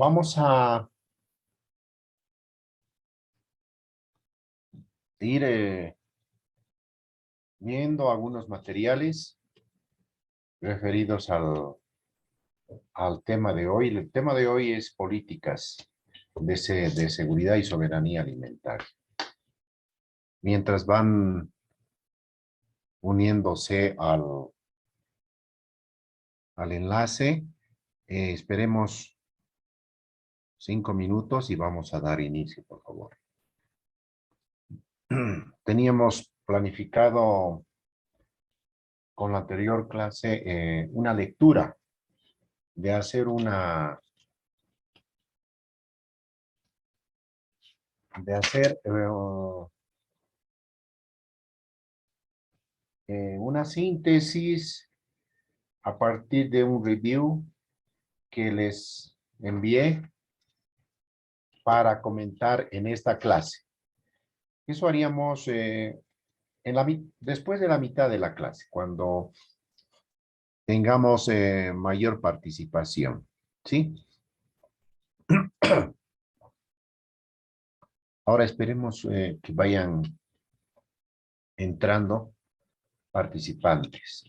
Vamos a ir viendo algunos materiales referidos al tema de hoy. El tema de hoy es políticas de seguridad y soberanía alimentaria. Mientras van uniéndose al enlace, esperemos 5 minutos y vamos a dar inicio, por favor. Teníamos planificado con la anterior clase una lectura, de hacer una síntesis a partir de un review que les envié para comentar en esta clase. Eso haríamos después de la mitad de la clase, cuando tengamos mayor participación, ¿sí? Ahora esperemos que vayan entrando participantes.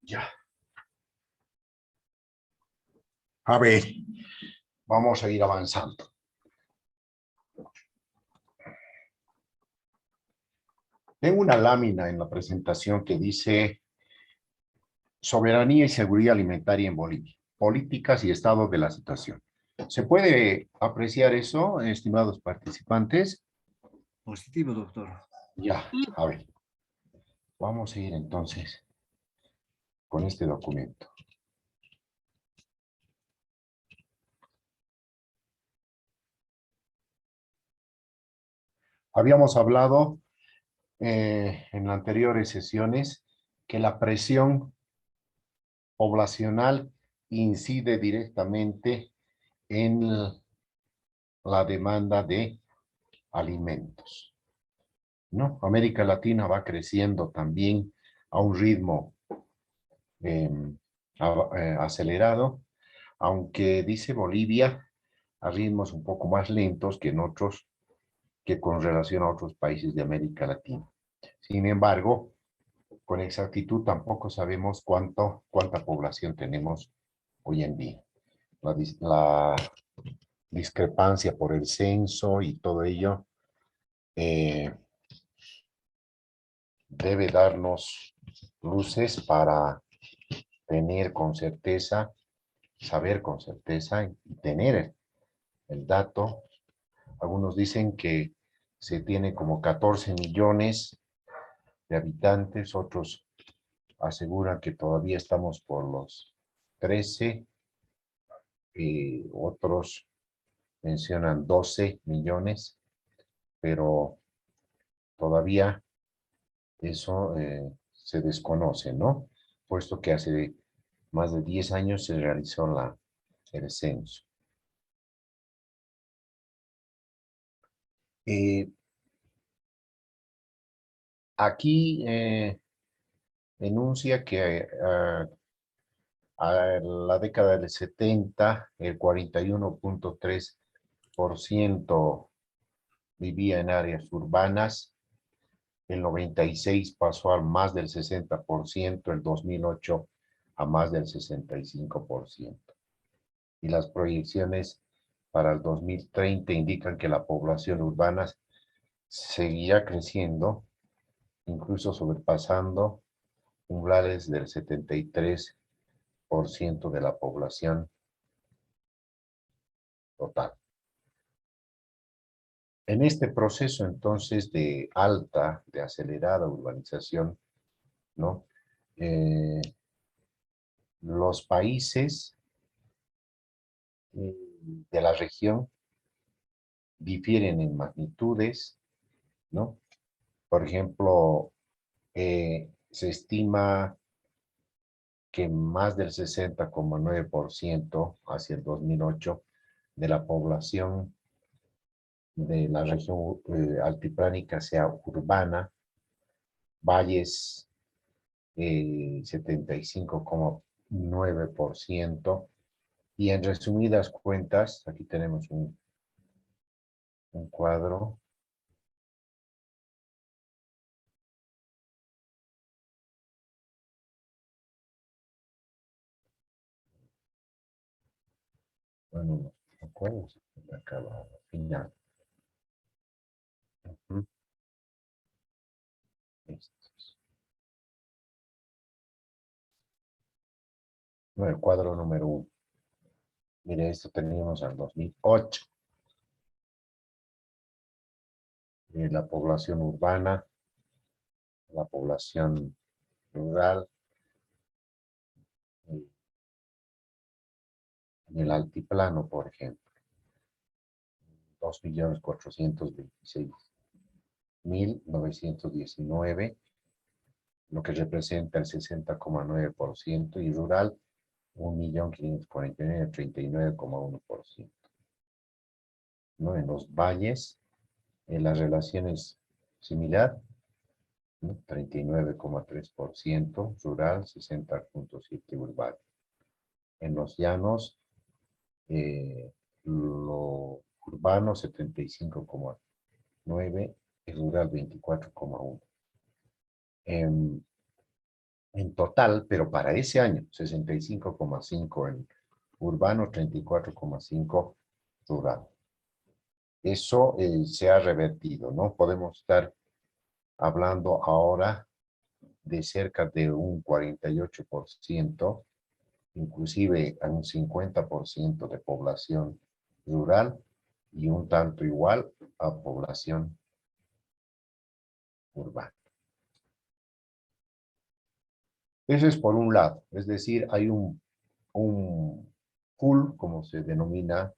Ya. A ver, vamos a ir avanzando. Tengo una lámina en la presentación que dice soberanía y seguridad alimentaria en Bolivia. políticas y estado de la situación. ¿Se puede apreciar eso, estimados participantes? Positivo, doctor. Ya, a ver. Vamos a ir entonces con este documento. Habíamos hablado en anteriores sesiones que la presión poblacional incide directamente en la demanda de alimentos, ¿no? América Latina va creciendo también a un ritmo eh, acelerado, aunque dice Bolivia a ritmos un poco más lentos que en otros, que con relación a otros países de América Latina. Sin embargo, con exactitud tampoco sabemos cuánta población tenemos hoy en día. La discrepancia por el censo y todo ello eh, debe darnos luces para tener con certeza, saber con certeza y tener el dato. Algunos dicen que se tiene como 14 millones de habitantes, otros aseguran que todavía estamos por los 13, otros mencionan 12 millones, pero todavía eso se desconoce, ¿no? Puesto que hace más de 10 años se realizó el censo. Eh, Aquí enuncia que a la década del 70, el 41.3% vivía en áreas urbanas, el 96 pasó a más del 60%, el 2008 a más del 65%. Y las proyecciones para el 2030 indican que la población urbana seguirá creciendo, incluso sobrepasando umbrales del 73% de la población total. En este proceso entonces de alta, de acelerada urbanización, ¿no? Los países de la región difieren en magnitudes, ¿no? Por ejemplo, se estima que más del 60,9% hacia el 2008 de la población de la región altiplánica sea urbana, valles 75,9%, y en resumidas cuentas, aquí tenemos un cuadro. Bueno, no acuerdo si acá al final. Estos. No, el cuadro número 1. Mire, esto teníamos al 2008. La población urbana, la población rural, en el altiplano, por ejemplo, 2.426.919, lo que representa el 60,9%, y rural, 1.549.000, 39,1%. ¿No? En los valles, la relación es similar, ¿no? 39,3% rural, 60,7% urbano. En los llanos, lo urbano 75,9%, y rural 24,1%. En total, pero para ese año, 65,5% en urbano, 34,5% rural. Eso se ha revertido, ¿no? Podemos estar hablando ahora de cerca de un 48% inclusive a un 50% de población rural y un tanto igual a población urbana. Eso es por un lado, es decir, hay un pull, como se denomina,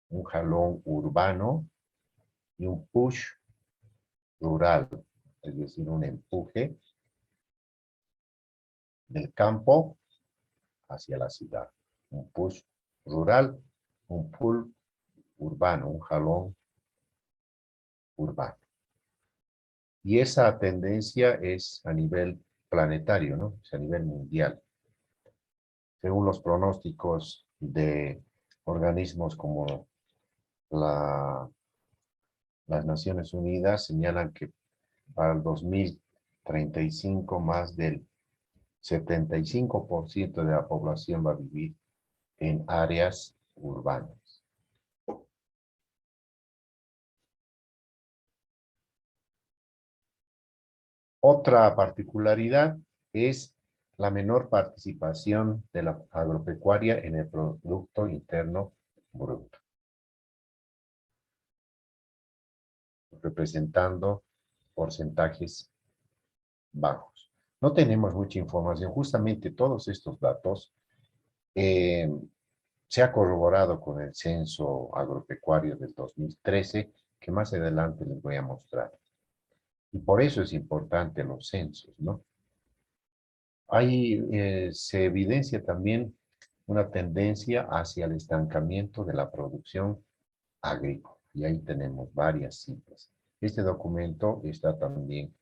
un jalón urbano y un push rural, es decir, un empuje del campo hacia la ciudad. Un push rural, un pull urbano, un jalón urbano. Y esa tendencia es a nivel planetario, ¿no? Es a nivel mundial. Según los pronósticos de organismos como las Naciones Unidas, señalan que para el 2035 más del 75% de la población va a vivir en áreas urbanas. Otra particularidad es la menor participación de la agropecuaria en el Producto Interno Bruto, representando porcentajes bajos. No tenemos mucha información, justamente todos estos datos eh, se ha corroborado con el censo agropecuario del 2013, que más adelante les voy a mostrar. Y por eso es importante los censos, ¿no? Ahí se evidencia también una tendencia hacia el estancamiento de la producción agrícola. Y ahí tenemos varias cifras. Este documento está también,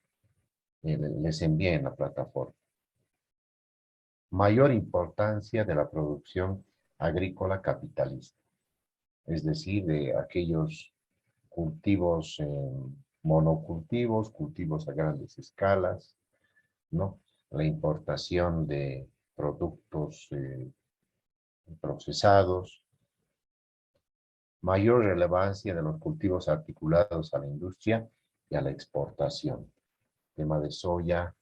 les envié en la plataforma. Mayor importancia de la producción agrícola capitalista, es decir, de aquellos cultivos, monocultivos, cultivos a grandes escalas, ¿no? La importación de productos procesados, mayor relevancia de los cultivos articulados a la industria y a la exportación. Tema de soya,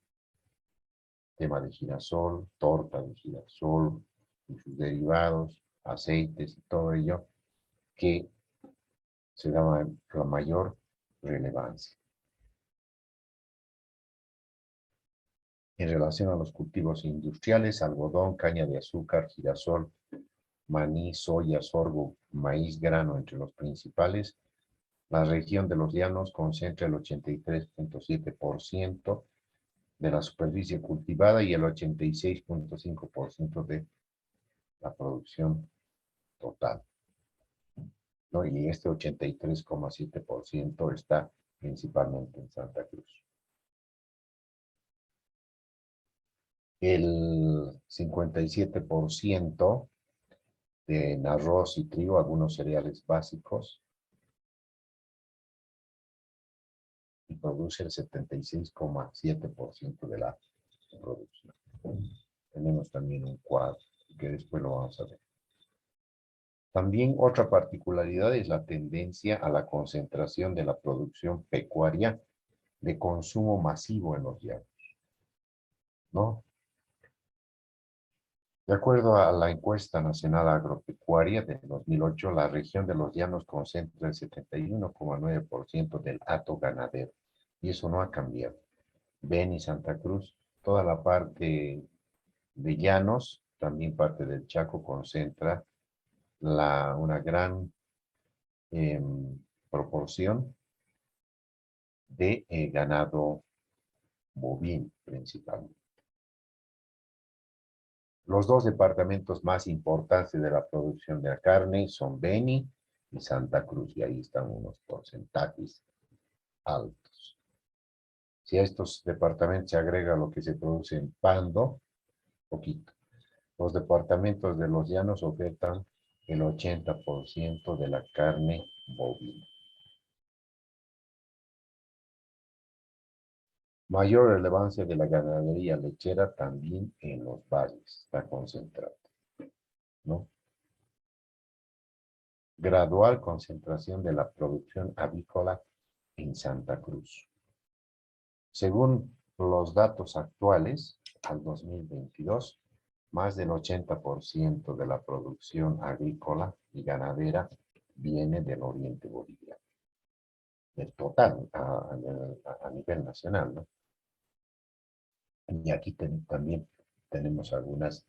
tema de girasol, torta de girasol y sus derivados, aceites y todo ello, que se da la mayor relevancia. En relación a los cultivos industriales, algodón, caña de azúcar, girasol, maní, soya, sorgo, maíz, grano, entre los principales. La región de los llanos concentra el 83.7% de la superficie cultivada y el 86.5% de la producción total, ¿no? Y este 83,7% está principalmente en Santa Cruz. El 57% en arroz y trigo, algunos cereales básicos, y produce el 76,7% de la producción. Tenemos también un cuadro que después lo vamos a ver. También otra particularidad es la tendencia a la concentración de la producción pecuaria de consumo masivo en los llanos, ¿no? De acuerdo a la encuesta nacional agropecuaria de 2008, la región de los llanos concentra el 71,9% del hato ganadero, y eso no ha cambiado. Beni, Santa Cruz, toda la parte de llanos, también parte del Chaco, concentra una gran proporción de ganado bovino principalmente. Los dos departamentos más importantes de la producción de la carne son Beni y Santa Cruz, y ahí están unos porcentajes altos. Si a estos departamentos se agrega lo que se produce en Pando, poquito. Los departamentos de los llanos ofertan el 80% de la carne bovina. Mayor relevancia de la ganadería lechera también en los valles, está concentrada, ¿no? Gradual concentración de la producción avícola en Santa Cruz. Según los datos actuales, al 2022, más del 80% de la producción agrícola y ganadera viene del oriente boliviano. El total a nivel nacional, ¿no? Y aquí también tenemos algunas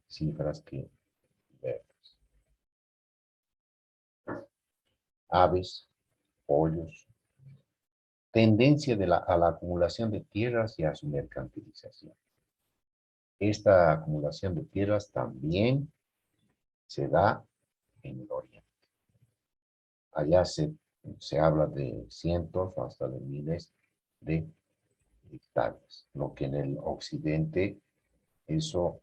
cifras que ver. Aves, pollos, tendencia a la acumulación de tierras y a su mercantilización. Esta acumulación de tierras también se da en el oriente. Allá se habla de cientos o hasta de miles de hectáreas, lo que en el occidente eso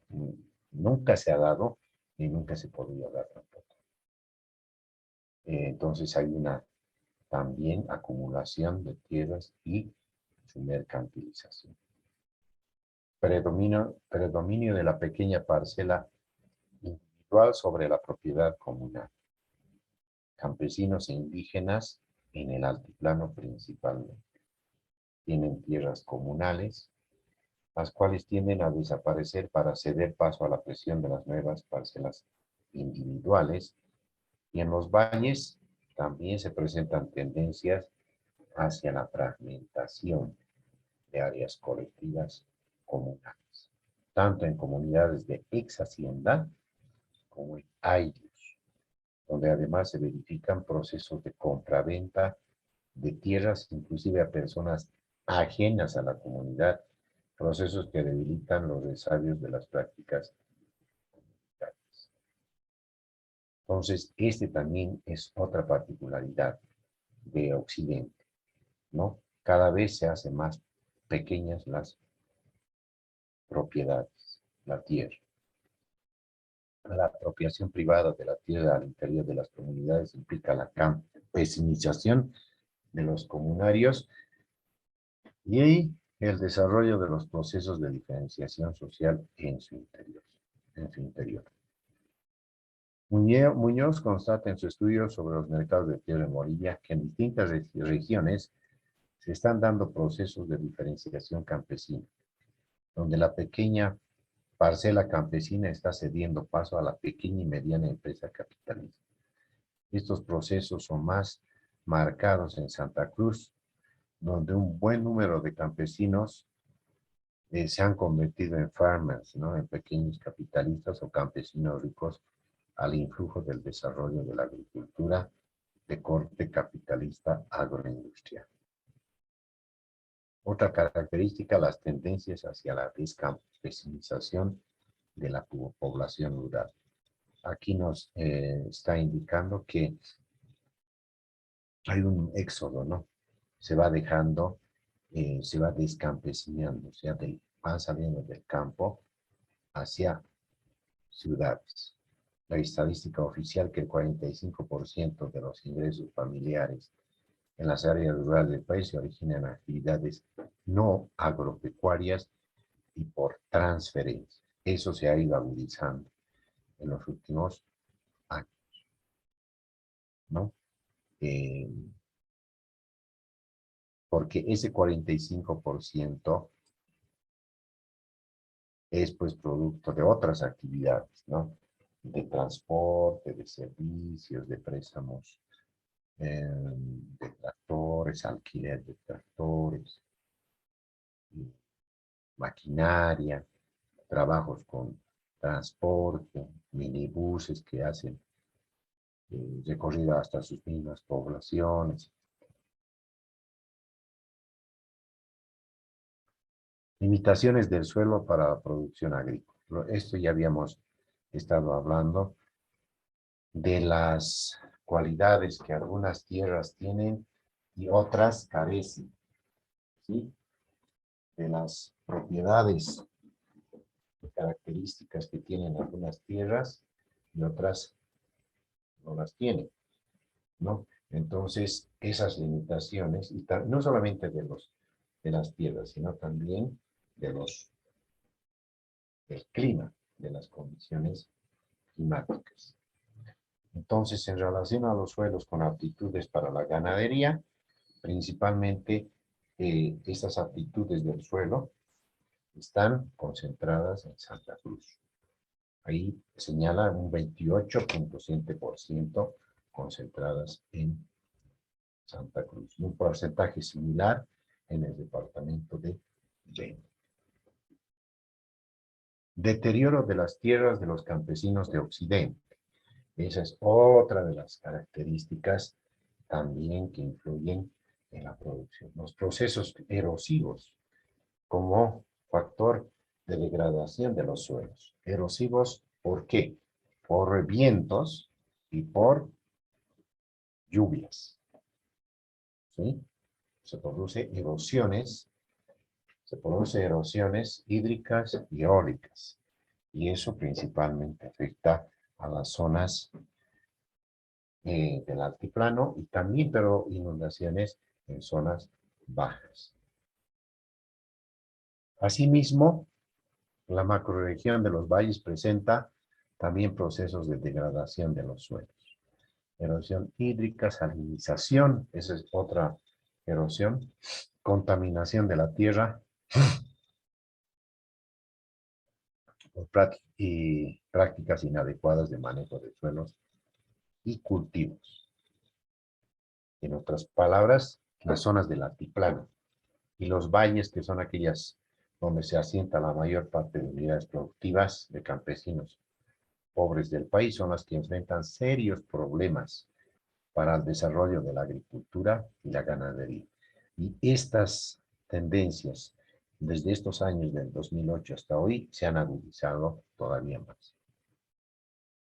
nunca se ha dado y nunca se podría dar tampoco. Entonces hay una también acumulación de tierras y su mercantilización. Predominio de la pequeña parcela individual sobre la propiedad comunal. Campesinos e indígenas en el altiplano principalmente. Tienen tierras comunales, las cuales tienden a desaparecer para ceder paso a la presión de las nuevas parcelas individuales, y en los valles también se presentan tendencias hacia la fragmentación de áreas colectivas comunales, tanto en comunidades de ex hacienda como en aylus, donde además se verifican procesos de compra-venta de tierras, inclusive a personas ajenas a la comunidad, procesos que debilitan los resabios de las prácticas comunitarias. Entonces, este también es otra particularidad de Occidente, ¿no? Cada vez se hacen más pequeñas las propiedades, la tierra. La apropiación privada de la tierra al interior de las comunidades implica la campesinización de los comunarios y el desarrollo de los procesos de diferenciación social en su interior. Muñoz constata en su estudio sobre los mercados de tierra en Bolivia que en distintas regiones se están dando procesos de diferenciación campesina, donde la pequeña parcela campesina está cediendo paso a la pequeña y mediana empresa capitalista. Estos procesos son más marcados en Santa Cruz, donde un buen número de campesinos se han convertido en farmers, ¿no? En pequeños capitalistas o campesinos ricos al influjo del desarrollo de la agricultura de corte capitalista agroindustrial. Otra característica, las tendencias hacia la descampesinización de la población rural. Aquí nos está indicando que hay un éxodo, ¿no? Se va dejando, se va descampesinando, o sea, van saliendo del campo hacia ciudades. La estadística oficial que el 45% de los ingresos familiares en las áreas rurales del país se originan en actividades no agropecuarias y por transferencia. Eso se ha ido agudizando en los últimos años, ¿no? Porque ese 45% es pues producto de otras actividades, ¿no? De transporte, de servicios, de préstamos, de tractores, alquiler de tractores, maquinaria, trabajos con transporte, minibuses que hacen recorrido hasta sus mismas poblaciones. Limitaciones del suelo para la producción agrícola. Esto ya habíamos estado hablando de las cualidades que algunas tierras tienen y otras carecen, ¿sí? De las propiedades, características que tienen algunas tierras y otras no las tienen, ¿no? Entonces, esas limitaciones, y no solamente de las tierras, sino también de del clima, de las condiciones climáticas. Entonces, en relación a los suelos con aptitudes para la ganadería, principalmente estas aptitudes del suelo están concentradas en Santa Cruz. Ahí señala un 28.7% concentradas en Santa Cruz. Y un porcentaje similar en el departamento de Beni. Deterioro de las tierras de los campesinos de Occidente. Esa es otra de las características también que influyen en la producción. Los procesos erosivos como factor de degradación de los suelos. Erosivos, ¿por qué? Por vientos y por lluvias. ¿Sí? Se producen erosiones hídricas y eólicas. Y eso principalmente afecta a las zonas del altiplano y también, pero inundaciones en zonas bajas. Asimismo, la macrorregión de los valles presenta también procesos de degradación de los suelos. Erosión hídrica, salinización, esa es otra erosión, contaminación de la tierra y prácticas inadecuadas de manejo de suelos y cultivos. En otras palabras, las zonas del altiplano y los valles, que son aquellas donde se asienta la mayor parte de unidades productivas de campesinos pobres del país, son las que enfrentan serios problemas para el desarrollo de la agricultura y la ganadería. Y estas tendencias, desde estos años del 2008 hasta hoy, se han agudizado todavía más.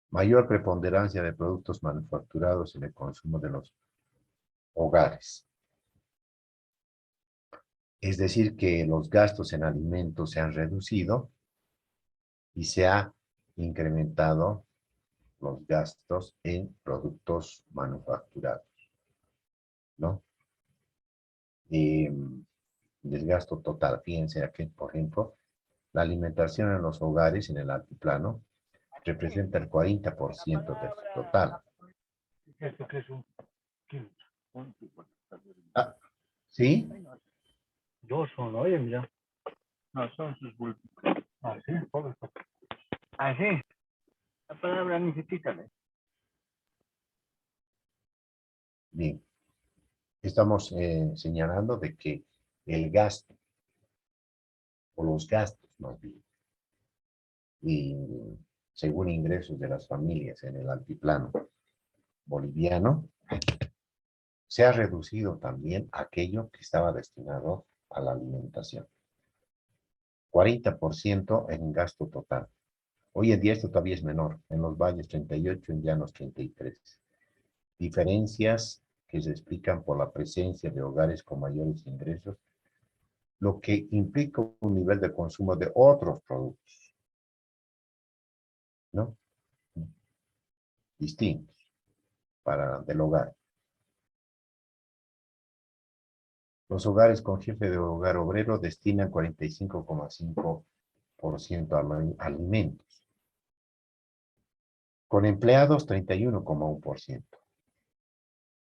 Mayor preponderancia de productos manufacturados en el consumo de los hogares. Es decir, que los gastos en alimentos se han reducido y se ha incrementado los gastos en productos manufacturados, ¿no? Eh, del gasto total. Fíjense aquí, por ejemplo, la alimentación en los hogares en el altiplano representa el 40% del total. Esto que es un kilo. Ah, ¿sí? Dos son, oye, mira. No, son sus bultos. Ah, sí, pobre. Ah, sí. La palabra ni se quítale. Bien. Estamos señalando de que el gasto, o los gastos más bien, y según ingresos de las familias en el altiplano boliviano, se ha reducido también aquello que estaba destinado a la alimentación. 40% en gasto total. Hoy en día esto todavía es menor. En los valles 38, en llanos 33. Diferencias que se explican por la presencia de hogares con mayores ingresos, lo que implica un nivel de consumo de otros productos, ¿no? Distintos para del hogar. Los hogares con jefe de hogar obrero destinan 45,5% a alimentos. Con empleados, 31,1%.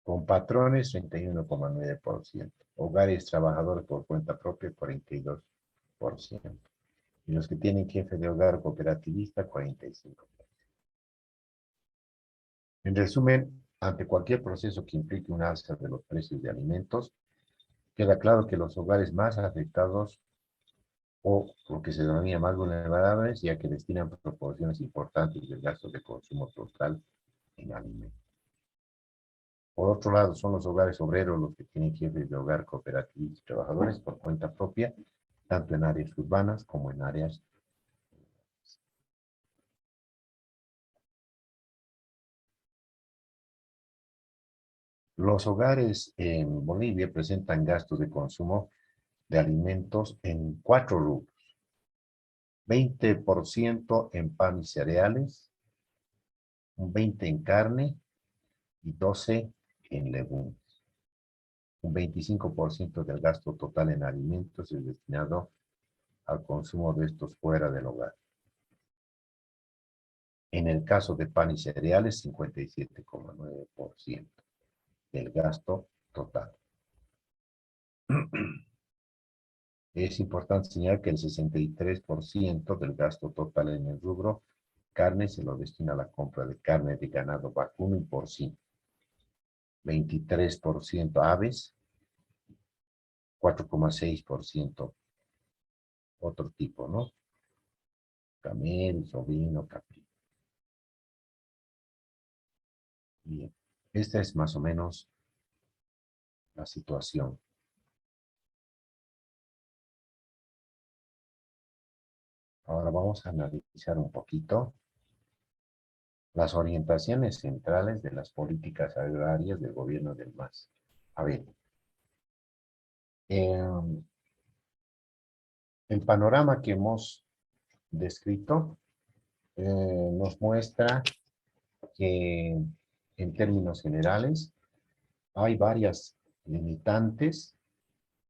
Con patrones, 31,9%. Hogares trabajadores por cuenta propia, 42%. Y los que tienen jefe de hogar cooperativista, 45%. En resumen, ante cualquier proceso que implique un alza de los precios de alimentos, queda claro que los hogares más afectados o lo que se denomina más vulnerables, ya que destinan proporciones importantes del gasto de consumo total en alimentos. Por otro lado, son los hogares obreros los que tienen jefes de hogar cooperativos y trabajadores por cuenta propia, tanto en áreas urbanas como en áreas. Los hogares en Bolivia presentan gastos de consumo de alimentos en 4 rubros. 20% en pan y cereales, un 20% en carne y 12% en legumbres. Un 25% del gasto total en alimentos es destinado al consumo de estos fuera del hogar. En el caso de pan y cereales, 57,9% del gasto total. Es importante señalar que el 63% del gasto total en el rubro carne se lo destina a la compra de carne de ganado vacuno y porcino. 23% aves, 4,6% otro tipo, ¿no? Camel, ovino, caprino. Bien, esta es más o menos la situación. Ahora vamos a analizar un poquito las orientaciones centrales de las políticas agrarias del gobierno del MAS. A ver, el panorama que hemos descrito nos muestra que en términos generales hay varias limitantes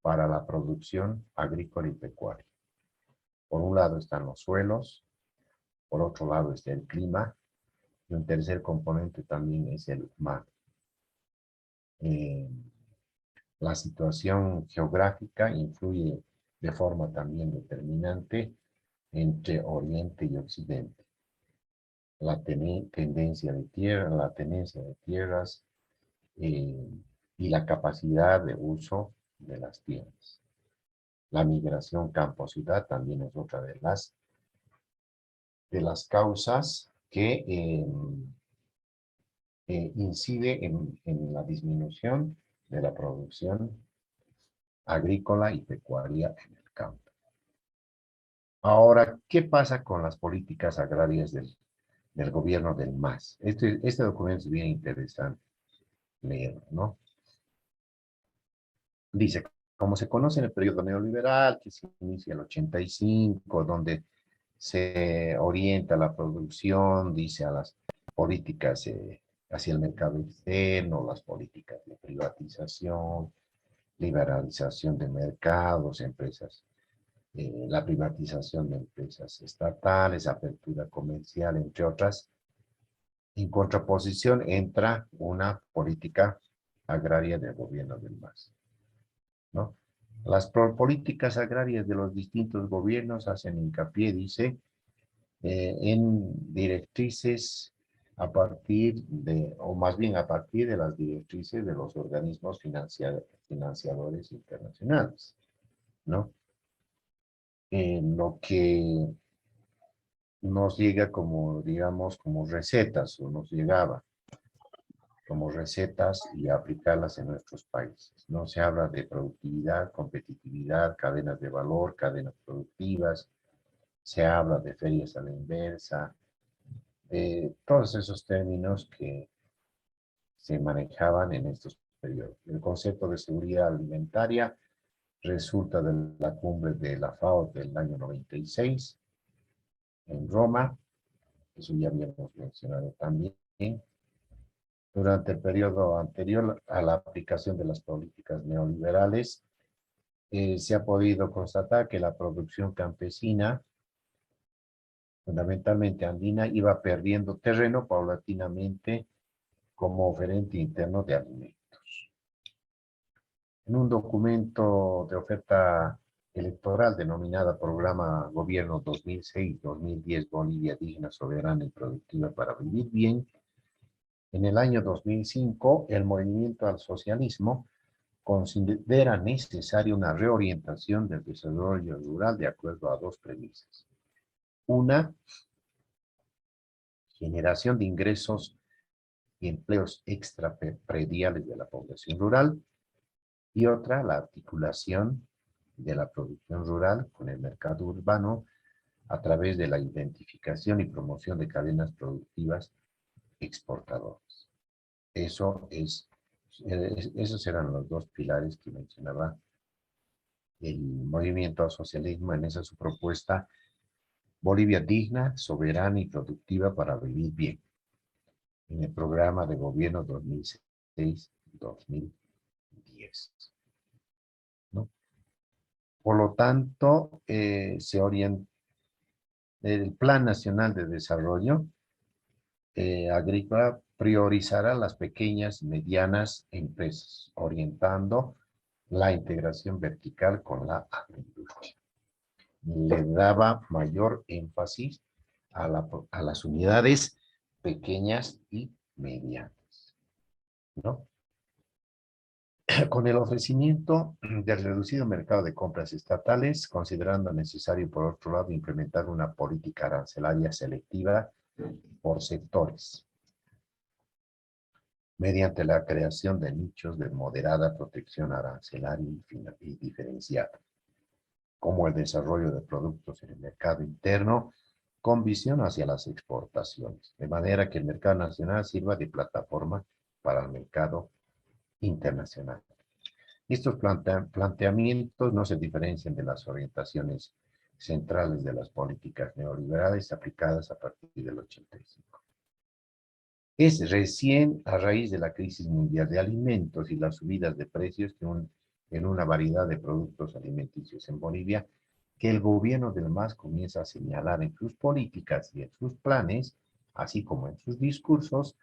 para la producción agrícola y pecuaria. Por un lado están los suelos, por otro lado está el clima, y un tercer componente también es el mar. La situación geográfica influye de forma también determinante entre Oriente y Occidente. La tenencia de tierra, la tenencia de tierras y la capacidad de uso de las tierras. La migración campo-ciudad también es otra de las causas que incide en la disminución de la producción agrícola y pecuaria en el campo. Ahora, ¿qué pasa con las políticas agrarias del gobierno del MAS? Este documento es bien interesante leerlo, ¿no? Dice, como se conoce en el periodo neoliberal, que se inicia en el 85, donde se orienta la producción, dice, a las políticas hacia el mercado externo, las políticas de privatización, liberalización de mercados, empresas, la privatización de empresas estatales, apertura comercial, entre otras. En contraposición entra una política agraria del gobierno del MAS, ¿no? Las políticas agrarias de los distintos gobiernos hacen hincapié, dice, en directrices a partir de, o más bien a partir de las directrices de los organismos financiadores internacionales, ¿no? Lo que nos llega como, digamos, como recetas, o nos llegaba como recetas y aplicarlas en nuestros países. No se habla de productividad, competitividad, cadenas de valor, cadenas productivas, se habla de ferias a la inversa, todos esos términos que se manejaban en estos periodos. El concepto de seguridad alimentaria resulta de la cumbre de la FAO del año 96 en Roma, eso ya habíamos mencionado también. Durante el periodo anterior a la aplicación de las políticas neoliberales, se ha podido constatar que la producción campesina, fundamentalmente andina, iba perdiendo terreno paulatinamente como oferente interno de alimentos. En un documento de oferta electoral denominada Programa Gobierno 2006-2010 Bolivia Digna, Soberana y Productiva para Vivir Bien, en el año 2005 el movimiento al socialismo considera necesaria una reorientación del desarrollo rural de acuerdo a dos premisas. Una, generación de ingresos y empleos extraprediales de la población rural, y otra, la articulación de la producción rural con el mercado urbano a través de la identificación y promoción de cadenas productivas exportadoras. Esos eran los dos pilares que mencionaba el movimiento al socialismo en esa su propuesta: Bolivia digna, soberana y productiva para vivir bien, en el programa de gobierno 2006-2010, ¿no? Por lo tanto, el Plan Nacional de Desarrollo Agrícola priorizará las pequeñas y medianas empresas, orientando la integración vertical con la agroindustria. Le daba mayor énfasis a las unidades pequeñas y medianas, ¿no? Con el ofrecimiento del reducido mercado de compras estatales, considerando necesario, por otro lado, implementar una política arancelaria selectiva por sectores, mediante la creación de nichos de moderada protección arancelaria y diferenciada, como el desarrollo de productos en el mercado interno con visión hacia las exportaciones, de manera que el mercado nacional sirva de plataforma para el mercado internacional. Estos planteamientos no se diferencian de las orientaciones centrales de las políticas neoliberales aplicadas a partir del 85. Es recién a raíz de la crisis mundial de alimentos y las subidas de precios en una variedad de productos alimenticios en Bolivia que el gobierno del MAS comienza a señalar en sus políticas y en sus planes, así como en sus discursos,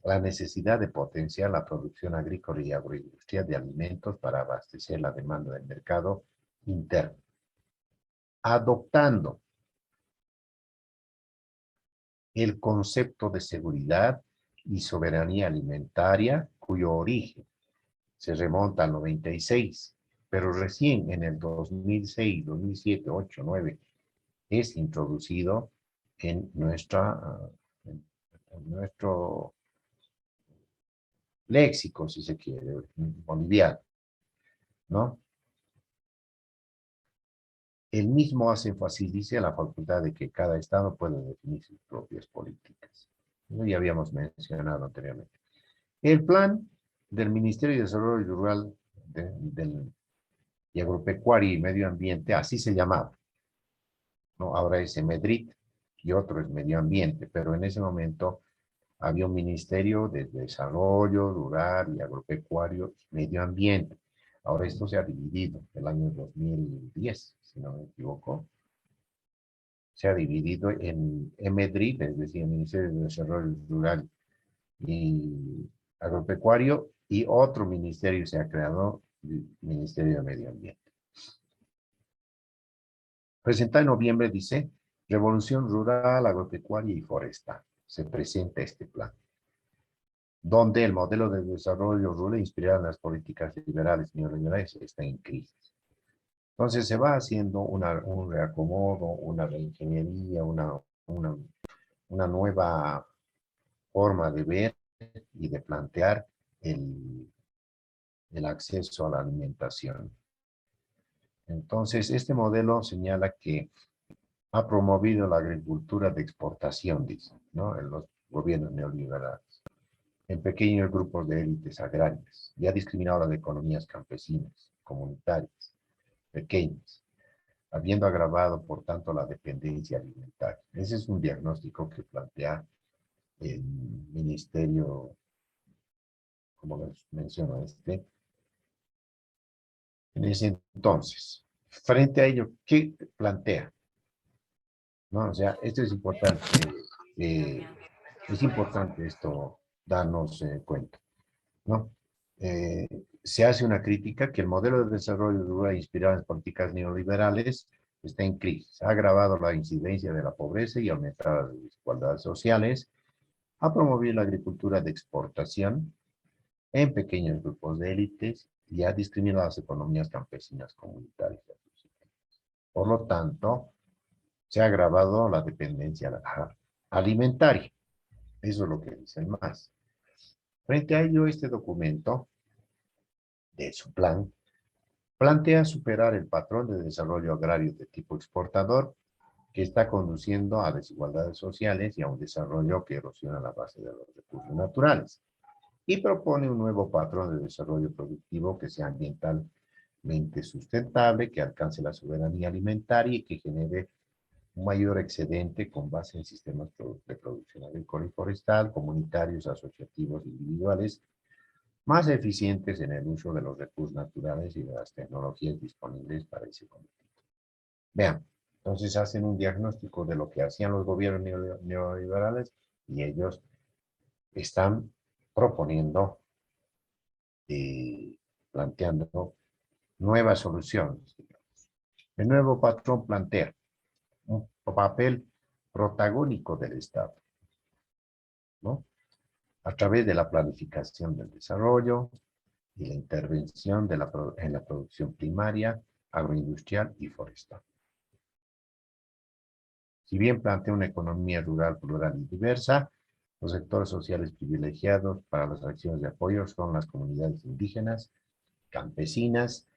la necesidad de potenciar la producción agrícola y agroindustrial de alimentos para abastecer la demanda del mercado interno, adoptando el concepto de seguridad y soberanía alimentaria, cuyo origen se remonta al 96, pero recién en el 2006, 2007, 8, 9 es introducido en en nuestro léxico, si se quiere, boliviano, ¿no? El mismo hace énfasis, dice, a la facultad de que cada estado puede definir sus propias políticas. Eso ya habíamos mencionado anteriormente. El plan del Ministerio de Desarrollo Rural y Agropecuario y Medio Ambiente, así se llamaba, ¿no? Ahora es MEDRIT y otro es Medio Ambiente, pero en ese momento había un Ministerio de Desarrollo Rural y Agropecuario y Medio Ambiente. Ahora esto se ha dividido, el año 2010, si no me equivoco, se ha dividido en MEDRIT, es decir, el Ministerio de Desarrollo Rural y Agropecuario, y otro ministerio se ha creado, el Ministerio de Medio Ambiente. Presenta en noviembre, dice, Revolución Rural, Agropecuaria y Forestal. Se presenta este plan, donde el modelo de desarrollo rural inspirado en las políticas liberales y neoliberales está en crisis. Entonces se va haciendo un reacomodo, una reingeniería, una nueva forma de ver y de plantear el acceso a la alimentación. Entonces, este modelo señala que ha promovido la agricultura de exportación, dice, ¿no? En los gobiernos neoliberales, en pequeños grupos de élites agrarias, y ha discriminado las economías campesinas, comunitarias, pequeñas, habiendo agravado, por tanto, la dependencia alimentaria. Ese es un diagnóstico que plantea el ministerio, como les menciono, en ese entonces. Frente a ello, ¿qué plantea? ¿No? O sea, esto eh, es importante esto darnos cuenta, ¿no? Eh, Se hace una crítica que el modelo de desarrollo rural inspirado en políticas neoliberales está en crisis, ha agravado la incidencia de la pobreza y aumentado las desigualdades sociales, ha promovido la agricultura de exportación en pequeños grupos de élites y ha discriminado las economías campesinas comunitarias. Por lo tanto, se ha agravado la dependencia alimentaria. Eso es lo que dice el MAS. Frente a ello, este documento de su plan plantea superar el patrón de desarrollo agrario de tipo exportador que está conduciendo a desigualdades sociales y a un desarrollo que erosiona la base de los recursos naturales. Y propone un nuevo patrón de desarrollo productivo que sea ambientalmente sustentable, que alcance la soberanía alimentaria y que genere un mayor excedente con base en sistemas de producción agrícola y forestal, comunitarios, asociativos, individuales, más eficientes en el uso de los recursos naturales y de las tecnologías disponibles para ese cometido. Vean, entonces hacen un diagnóstico de lo que hacían los gobiernos neoliberales y ellos están proponiendo, planteando nuevas soluciones. El nuevo patrón plantea un papel protagónico del Estado, ¿no? A través de la planificación del desarrollo y la intervención en la producción primaria, agroindustrial y forestal. Si bien plantea una economía rural, plural y diversa, los sectores sociales privilegiados para las acciones de apoyo son las comunidades indígenas, campesinas,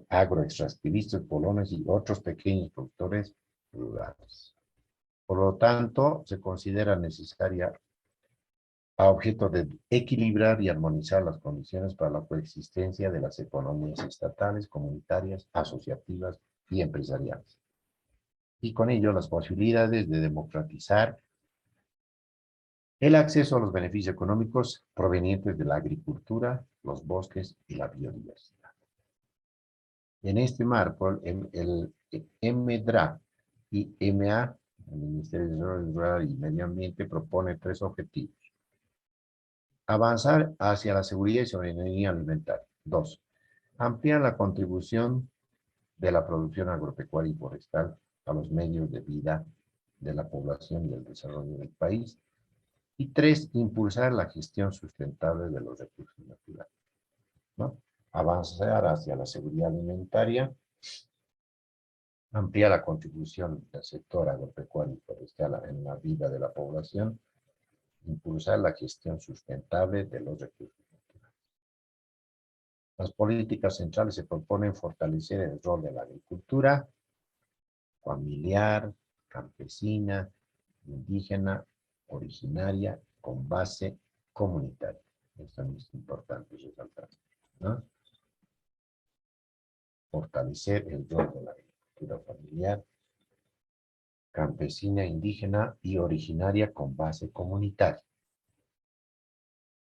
agroextractivistas, polones y otros pequeños productores rurales. Por lo tanto, se considera necesaria a objeto de equilibrar y armonizar las condiciones para la coexistencia de las economías estatales, comunitarias, asociativas y empresariales. Y con ello las posibilidades de democratizar el acceso a los beneficios económicos provenientes de la agricultura, los bosques y la biodiversidad. En este marco, el MDRA y MA, el Ministerio de Desarrollo Rural y Medio Ambiente, propone 3 objetivos. Avanzar hacia la seguridad y soberanía alimentaria. 2. Ampliar la contribución de la producción agropecuaria y forestal a los medios de vida de la población y el desarrollo del país. Y 3, impulsar la gestión sustentable de los recursos naturales, ¿no? Avanzar hacia la seguridad alimentaria, ampliar la contribución del sector agropecuario y forestal en la vida de la población, impulsar la gestión sustentable de los recursos naturales. Las políticas centrales se proponen fortalecer el rol de la agricultura familiar, campesina, indígena, originaria, con base comunitaria. Esto es importante resaltar, ¿no? Fortalecer el rol de la agricultura familiar, campesina, indígena y originaria con base comunitaria.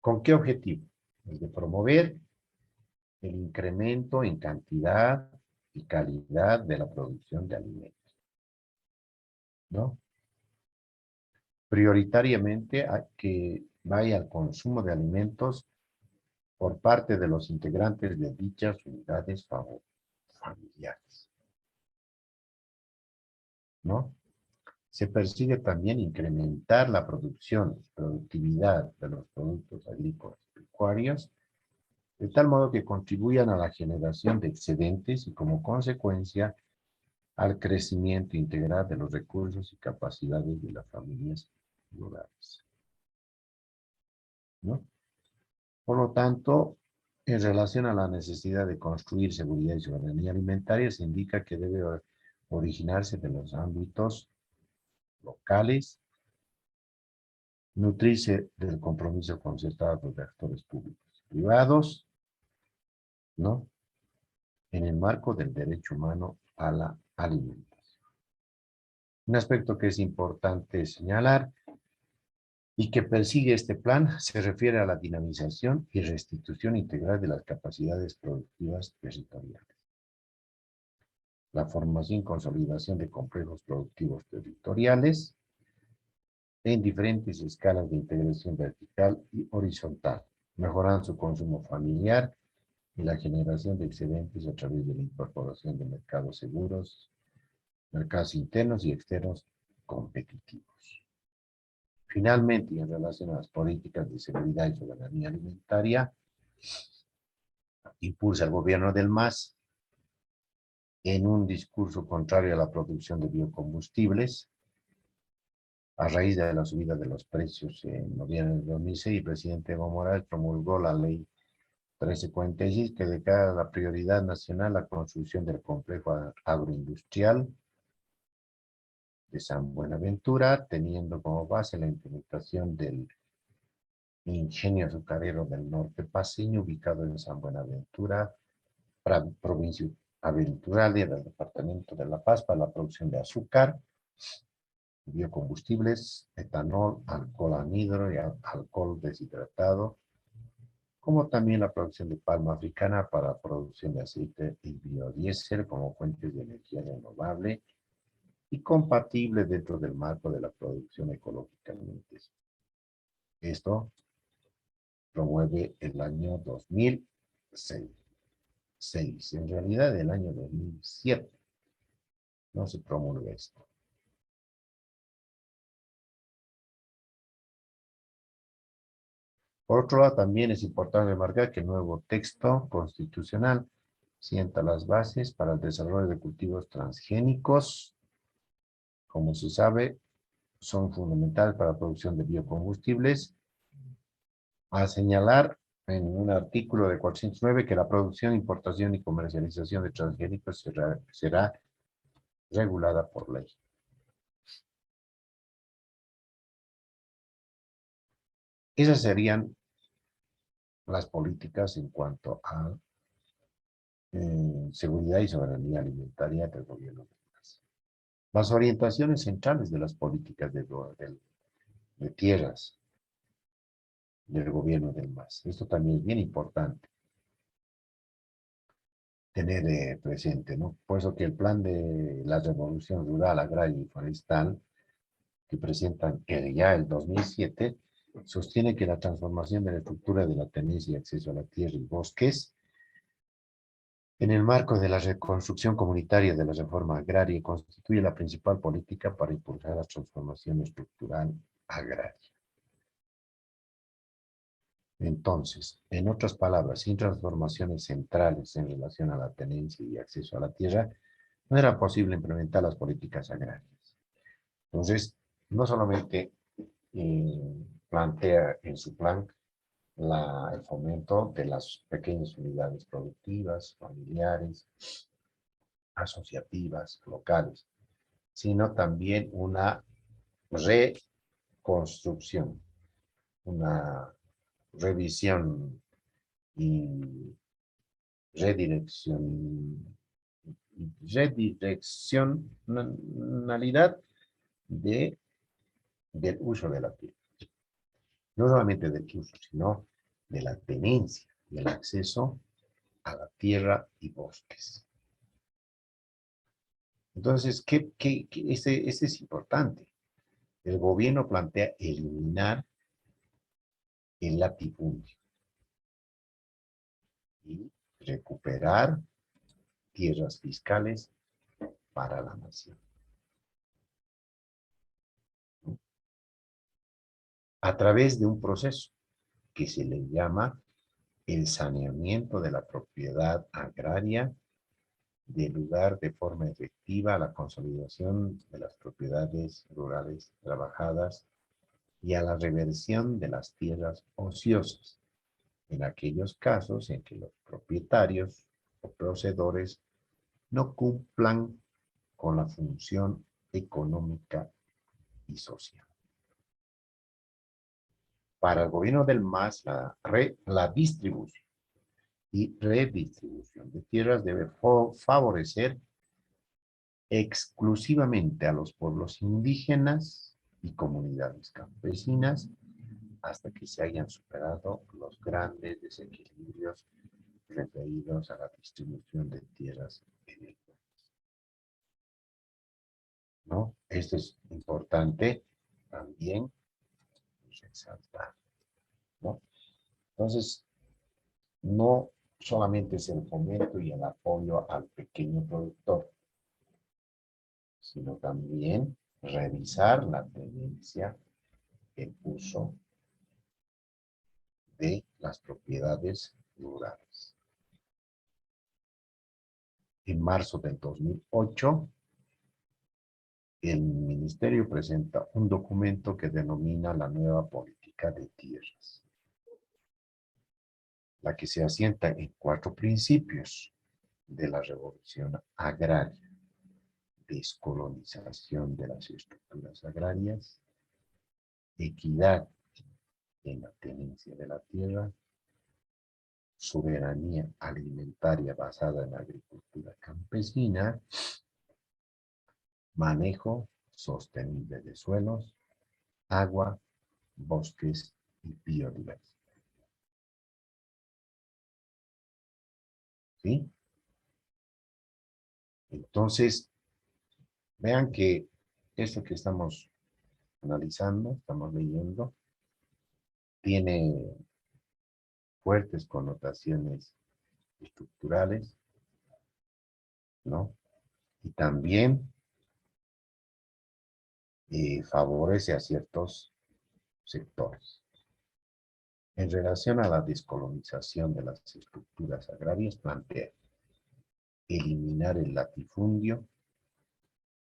¿Con qué objetivo? El de promover el incremento en cantidad y calidad de la producción de alimentos, ¿no? Prioritariamente a que vaya al consumo de alimentos por parte de los integrantes de dichas unidades familiares, ¿no? Se persigue también incrementar la productividad de los productos agrícolas y pecuarios, de tal modo que contribuyan a la generación de excedentes y como consecuencia al crecimiento integral de los recursos y capacidades de las familias rurales, ¿no? Por lo tanto, en relación a la necesidad de construir seguridad y soberanía alimentaria, se indica que debe originarse de los ámbitos locales, nutrirse del compromiso concertado de actores públicos y privados, ¿no? En el marco del derecho humano a la alimentación. Un aspecto que es importante señalar y que persigue este plan se refiere a la dinamización y restitución integral de las capacidades productivas territoriales. La formación y consolidación de complejos productivos territoriales en diferentes escalas de integración vertical y horizontal, mejorando su consumo familiar y la generación de excedentes a través de la incorporación de mercados seguros, mercados internos y externos competitivos. Finalmente, y en relación a las políticas de seguridad y soberanía alimentaria, impulsa el gobierno del MAS en un discurso contrario a la producción de biocombustibles. A raíz de la subida de los precios en noviembre de 2006, el presidente Evo Morales promulgó la ley 1346 que declara la prioridad nacional la construcción del complejo agroindustrial de San Buenaventura, teniendo como base la implementación del ingenio azucarero del norte paceño, ubicado en San Buenaventura, provincia aventural del departamento de La Paz, para la producción de azúcar, biocombustibles, etanol, alcohol anhidro y alcohol deshidratado, como también la producción de palma africana para producción de aceite y biodiesel como fuentes de energía renovable y compatible dentro del marco de la producción ecológicamente. Esto promueve el año 2006. En realidad, el año 2007 no se promulga esto. Por otro lado, también es importante remarcar que el nuevo texto constitucional sienta las bases para el desarrollo de cultivos transgénicos. Como se sabe, son fundamentales para la producción de biocombustibles. A señalar en un artículo de 409 que la producción, importación y comercialización de transgénicos será regulada por ley. Esas serían las políticas en cuanto a seguridad y soberanía alimentaria del gobierno de Paz. Las orientaciones centrales de las políticas de tierras del gobierno del MAS. Esto también es bien importante tener presente, ¿no? Por eso que el plan de la revolución rural, agraria y forestal que presentan ya el 2007 sostiene que la transformación de la estructura de la tenencia y acceso a la tierra y bosques en el marco de la reconstrucción comunitaria de la reforma agraria constituye la principal política para impulsar la transformación estructural agraria. Entonces, en otras palabras, sin transformaciones centrales en relación a la tenencia y acceso a la tierra, no era posible implementar las políticas agrarias. Entonces, no solamente plantea en su plan el fomento de las pequeñas unidades productivas, familiares, asociativas, locales, sino también una reconstrucción, una revisión y redirección, redireccionalidad del uso de la tierra. No solamente del uso, sino de la tenencia, del acceso a la tierra y bosques. Entonces, este es importante. El gobierno plantea eliminar el latifundio y recuperar tierras fiscales para la nación, ¿no? A través de un proceso que se le llama el saneamiento de la propiedad agraria, de lugar de forma efectiva a la consolidación de las propiedades rurales trabajadas y a la reversión de las tierras ociosas, en aquellos casos en que los propietarios o poseedores no cumplan con la función económica y social. Para el gobierno del MAS, la distribución y redistribución de tierras debe favorecer exclusivamente a los pueblos indígenas y comunidades campesinas hasta que se hayan superado los grandes desequilibrios referidos a la distribución de tierras en el país, ¿no? Esto es importante también resaltar, ¿no? Entonces, no solamente es el fomento y el apoyo al pequeño productor, sino también revisar la tendencia, el uso de las propiedades rurales. En marzo del 2008, el Ministerio presenta un documento que denomina la nueva política de tierras, la que se asienta en 4 principios de la revolución agraria: descolonización de las estructuras agrarias, equidad en la tenencia de la tierra, soberanía alimentaria basada en la agricultura campesina, manejo sostenible de suelos, agua, bosques y biodiversidad. ¿Sí? Entonces, vean que esto que estamos analizando, estamos leyendo, tiene fuertes connotaciones estructurales, ¿no? Y también favorece a ciertos sectores. En relación a la descolonización de las estructuras agrarias, plantea eliminar el latifundio,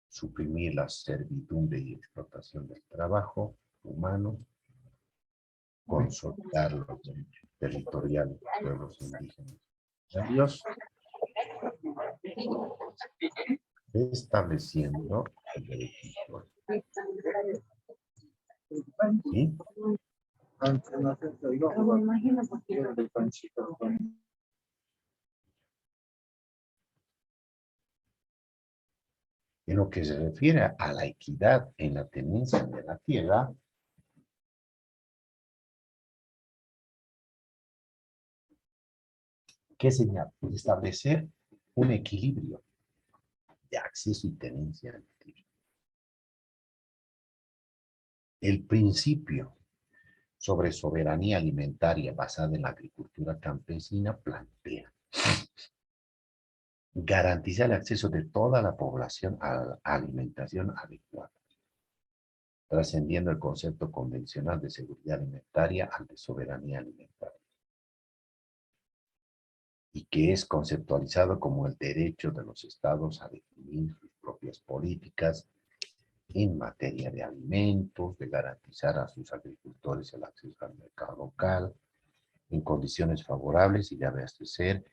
suprimir la servidumbre y explotación del trabajo humano, consolidar los derechos territoriales de los pueblos indígenas agrarios, estableciendo el derecho histórico. ¿Sí? En lo que se refiere a la equidad en la tenencia de la tierra, ¿qué señala? Establecer un equilibrio de acceso y tenencia de la tierra. El principio sobre soberanía alimentaria basada en la agricultura campesina plantea garantizar el acceso de toda la población a la alimentación adecuada, trascendiendo el concepto convencional de seguridad alimentaria al de soberanía alimentaria, y que es conceptualizado como el derecho de los estados a definir sus propias políticas en materia de alimentos, de garantizar a sus agricultores el acceso al mercado local en condiciones favorables y de abastecer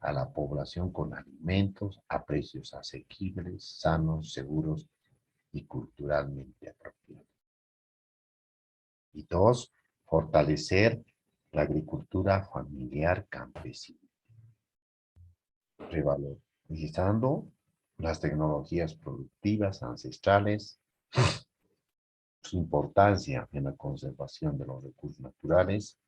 a la población con alimentos a precios asequibles, sanos, seguros y culturalmente apropiados. Y dos, fortalecer la agricultura familiar campesina, revalorizando las tecnologías productivas ancestrales, su importancia en la conservación de los recursos naturales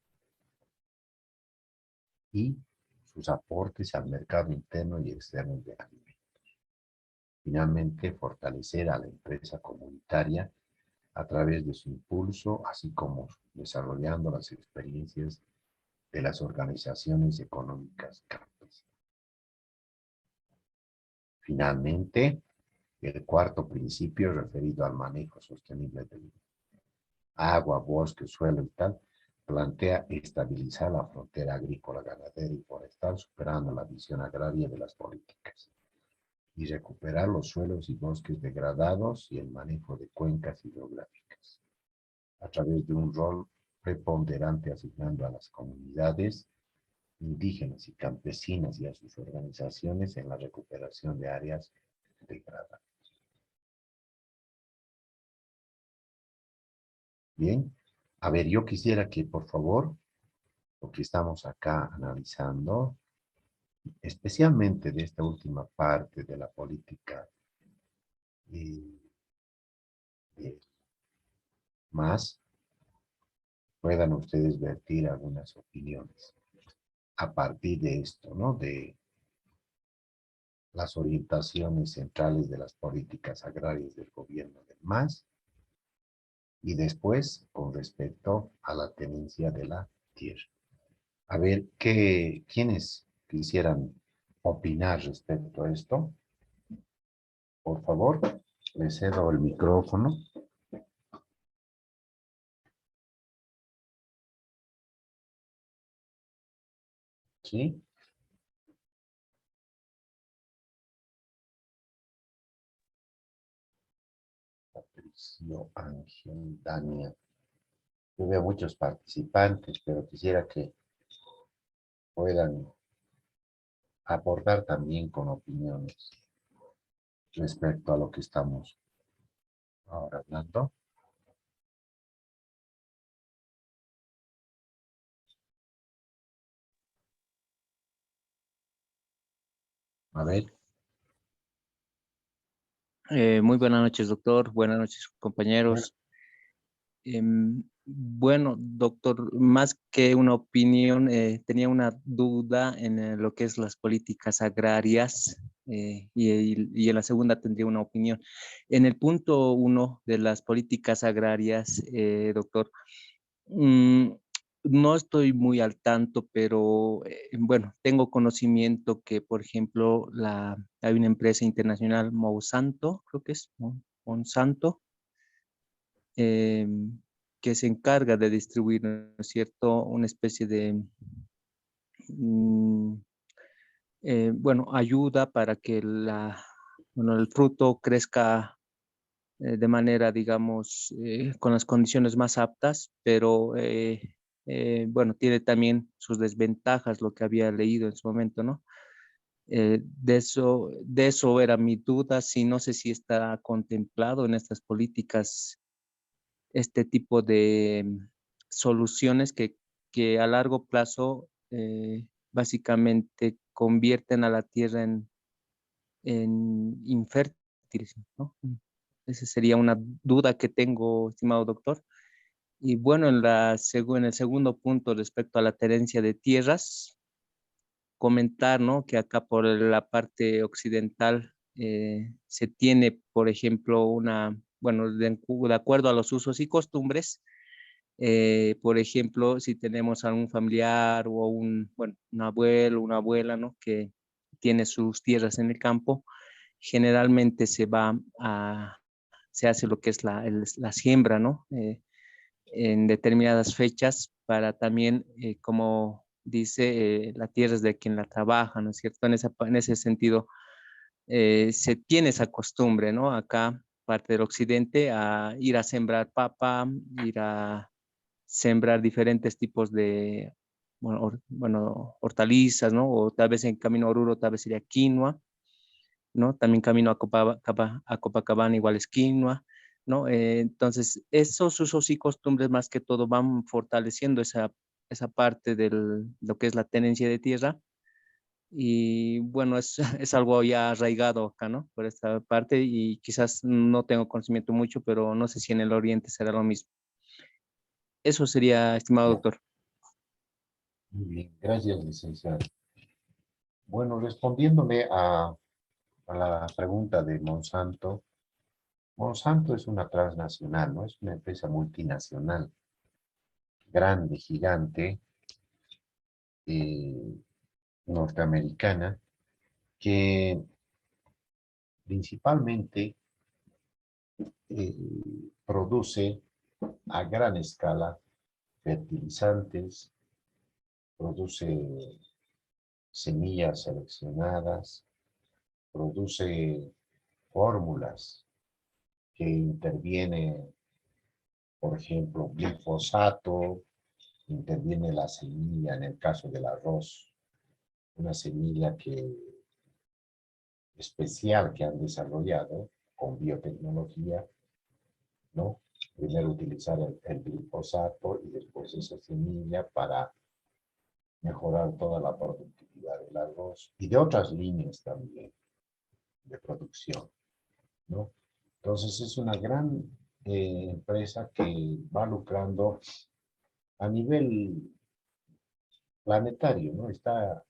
y sus aportes al mercado interno y externo de alimentos. Finalmente, fortalecer a la empresa comunitaria a través de su impulso, así como desarrollando las experiencias de las organizaciones económicas campesinas. Finalmente, el cuarto principio referido al manejo sostenible del agua, bosque, suelo y tal, plantea estabilizar la frontera agrícola, ganadera y forestal, superando la visión agraria de las políticas, y recuperar los suelos y bosques degradados y el manejo de cuencas hidrográficas, a través de un rol preponderante asignando a las comunidades indígenas y campesinas y a sus organizaciones en la recuperación de áreas degradadas. Bien, a ver, yo quisiera que por favor, lo que estamos acá analizando, especialmente de esta última parte de la política eh, eh, más, puedan ustedes vertir algunas opiniones a partir de esto, ¿no? De las orientaciones centrales de las políticas agrarias del gobierno del MAS y después con respecto a la tenencia de la tierra. A ver, ¿quiénes quisieran opinar respecto a esto? Por favor, les cedo el micrófono. ¿Sí? Patricio, Ángel, Dania. Yo veo muchos participantes, pero quisiera que puedan aportar también con opiniones respecto a lo que estamos ahora hablando. A ver, Muy buenas noches, doctor. Buenas noches, compañeros. Bueno, doctor, más que una opinión, tenía una duda en lo que es las políticas agrarias y en la segunda tendría una opinión. En el punto uno de las políticas agrarias, doctor, mm, no estoy muy al tanto, pero bueno, tengo conocimiento que, por ejemplo, hay una empresa internacional, Monsanto, creo que es Monsanto, que se encarga de distribuir, ¿no es cierto?, una especie de, bueno, ayuda para que bueno, el fruto crezca de manera, digamos, con las condiciones más aptas, pero bueno, tiene también sus desventajas, lo que había leído en su momento, ¿no? De eso era mi duda, si no sé si está contemplado en estas políticas este tipo de soluciones que a largo plazo básicamente convierten a la tierra en infértiles, ¿no? Esa sería una duda que tengo, estimado doctor. Y bueno, en el segundo punto respecto a la tenencia de tierras, comentar, ¿no?, que acá por la parte occidental se tiene, por ejemplo, bueno, de acuerdo a los usos y costumbres, por ejemplo, si tenemos algún familiar o bueno, un abuelo, una abuela, ¿no?, que tiene sus tierras en el campo, generalmente se hace lo que es la siembra, ¿no? En determinadas fechas para también, como dice, la tierra es de quien la trabaja, ¿no es cierto? En ese sentido, se tiene esa costumbre, ¿no? Acá, parte del occidente, a ir a sembrar papa, ir a sembrar diferentes tipos de, bueno, bueno, hortalizas, ¿no? O tal vez en camino a Oruro, tal vez sería quinoa, ¿no? También camino a Copacabana, igual es quinoa, ¿no? Entonces, esos usos y costumbres más que todo van fortaleciendo esa parte de lo que es la tenencia de tierra. Y bueno, es algo ya arraigado acá, ¿no? Por esta parte y quizás no tengo conocimiento mucho, pero no sé si en el oriente será lo mismo. Eso sería, estimado doctor. Muy bien, gracias, licenciado. Bueno, respondiéndome a la pregunta de Monsanto, Monsanto es una transnacional, ¿no? Es una empresa multinacional, grande, gigante, eh, norteamericana, que principalmente produce a gran escala fertilizantes, produce semillas seleccionadas, produce fórmulas que interviene, por ejemplo, glifosato, interviene la semilla en el caso del arroz, una semilla especial que han desarrollado con biotecnología, ¿no? Primero utilizar el glifosato y después esa semilla para mejorar toda la productividad del arroz y de otras líneas también de producción, ¿no? Entonces es una gran empresa que va lucrando a nivel planetario, ¿no? Está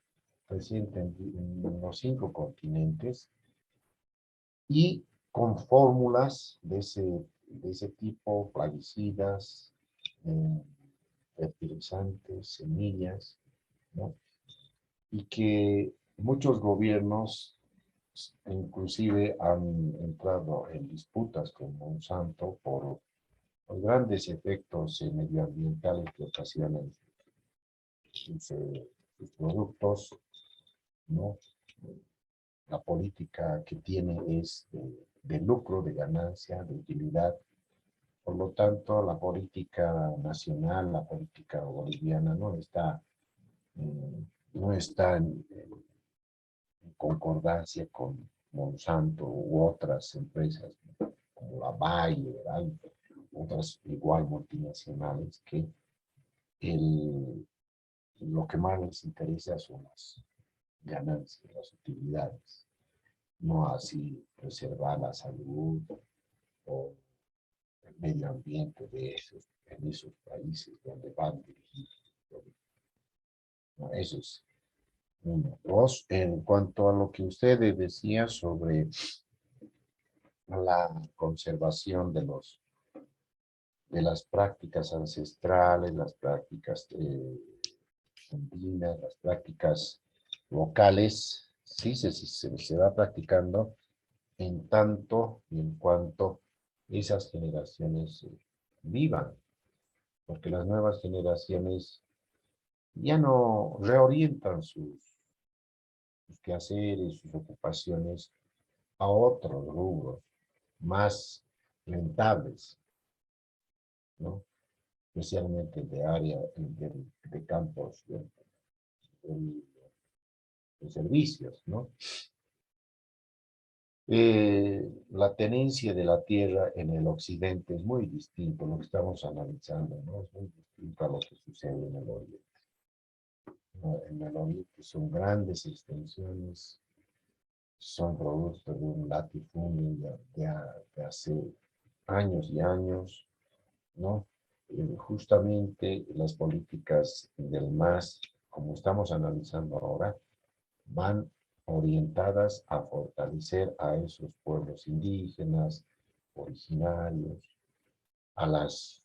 presente en los 5 continentes y con fórmulas de ese tipo, plaguicidas, eh, fertilizantes, semillas, ¿no? Y que muchos gobiernos inclusive han entrado en disputas con Monsanto por los grandes efectos medioambientales que ocasionan sus productos, ¿no? La política que tiene es de lucro, de ganancia, de utilidad. Por lo tanto, la política nacional, la política boliviana no está en concordancia con Monsanto u otras empresas, ¿no?, como la Bayer, otras igual multinacionales, que lo que más les interesa son las ganancias, las utilidades, no así preservar la salud o el medio ambiente en esos países donde van dirigidos. No, eso es uno. Dos, en cuanto a lo que usted decía sobre la conservación de las prácticas ancestrales, las prácticas andinas, las prácticas locales, sí se va practicando en tanto y en cuanto esas generaciones vivan. porque las nuevas generaciones ya no reorientan sus quehaceres, sus ocupaciones a otros rubros más rentables, ¿no? Especialmente de área, de campos de- de servicios, ¿no? La tenencia de la tierra en el occidente es muy distinto, lo que estamos analizando, ¿no? Es muy distinto a lo que sucede en el oriente. ¿No? En el oriente son grandes extensiones, son producto de un latifundio de hace años y años, ¿no? Justamente las políticas del MAS, como estamos analizando ahora, van orientadas a fortalecer a esos pueblos indígenas, originarios, a los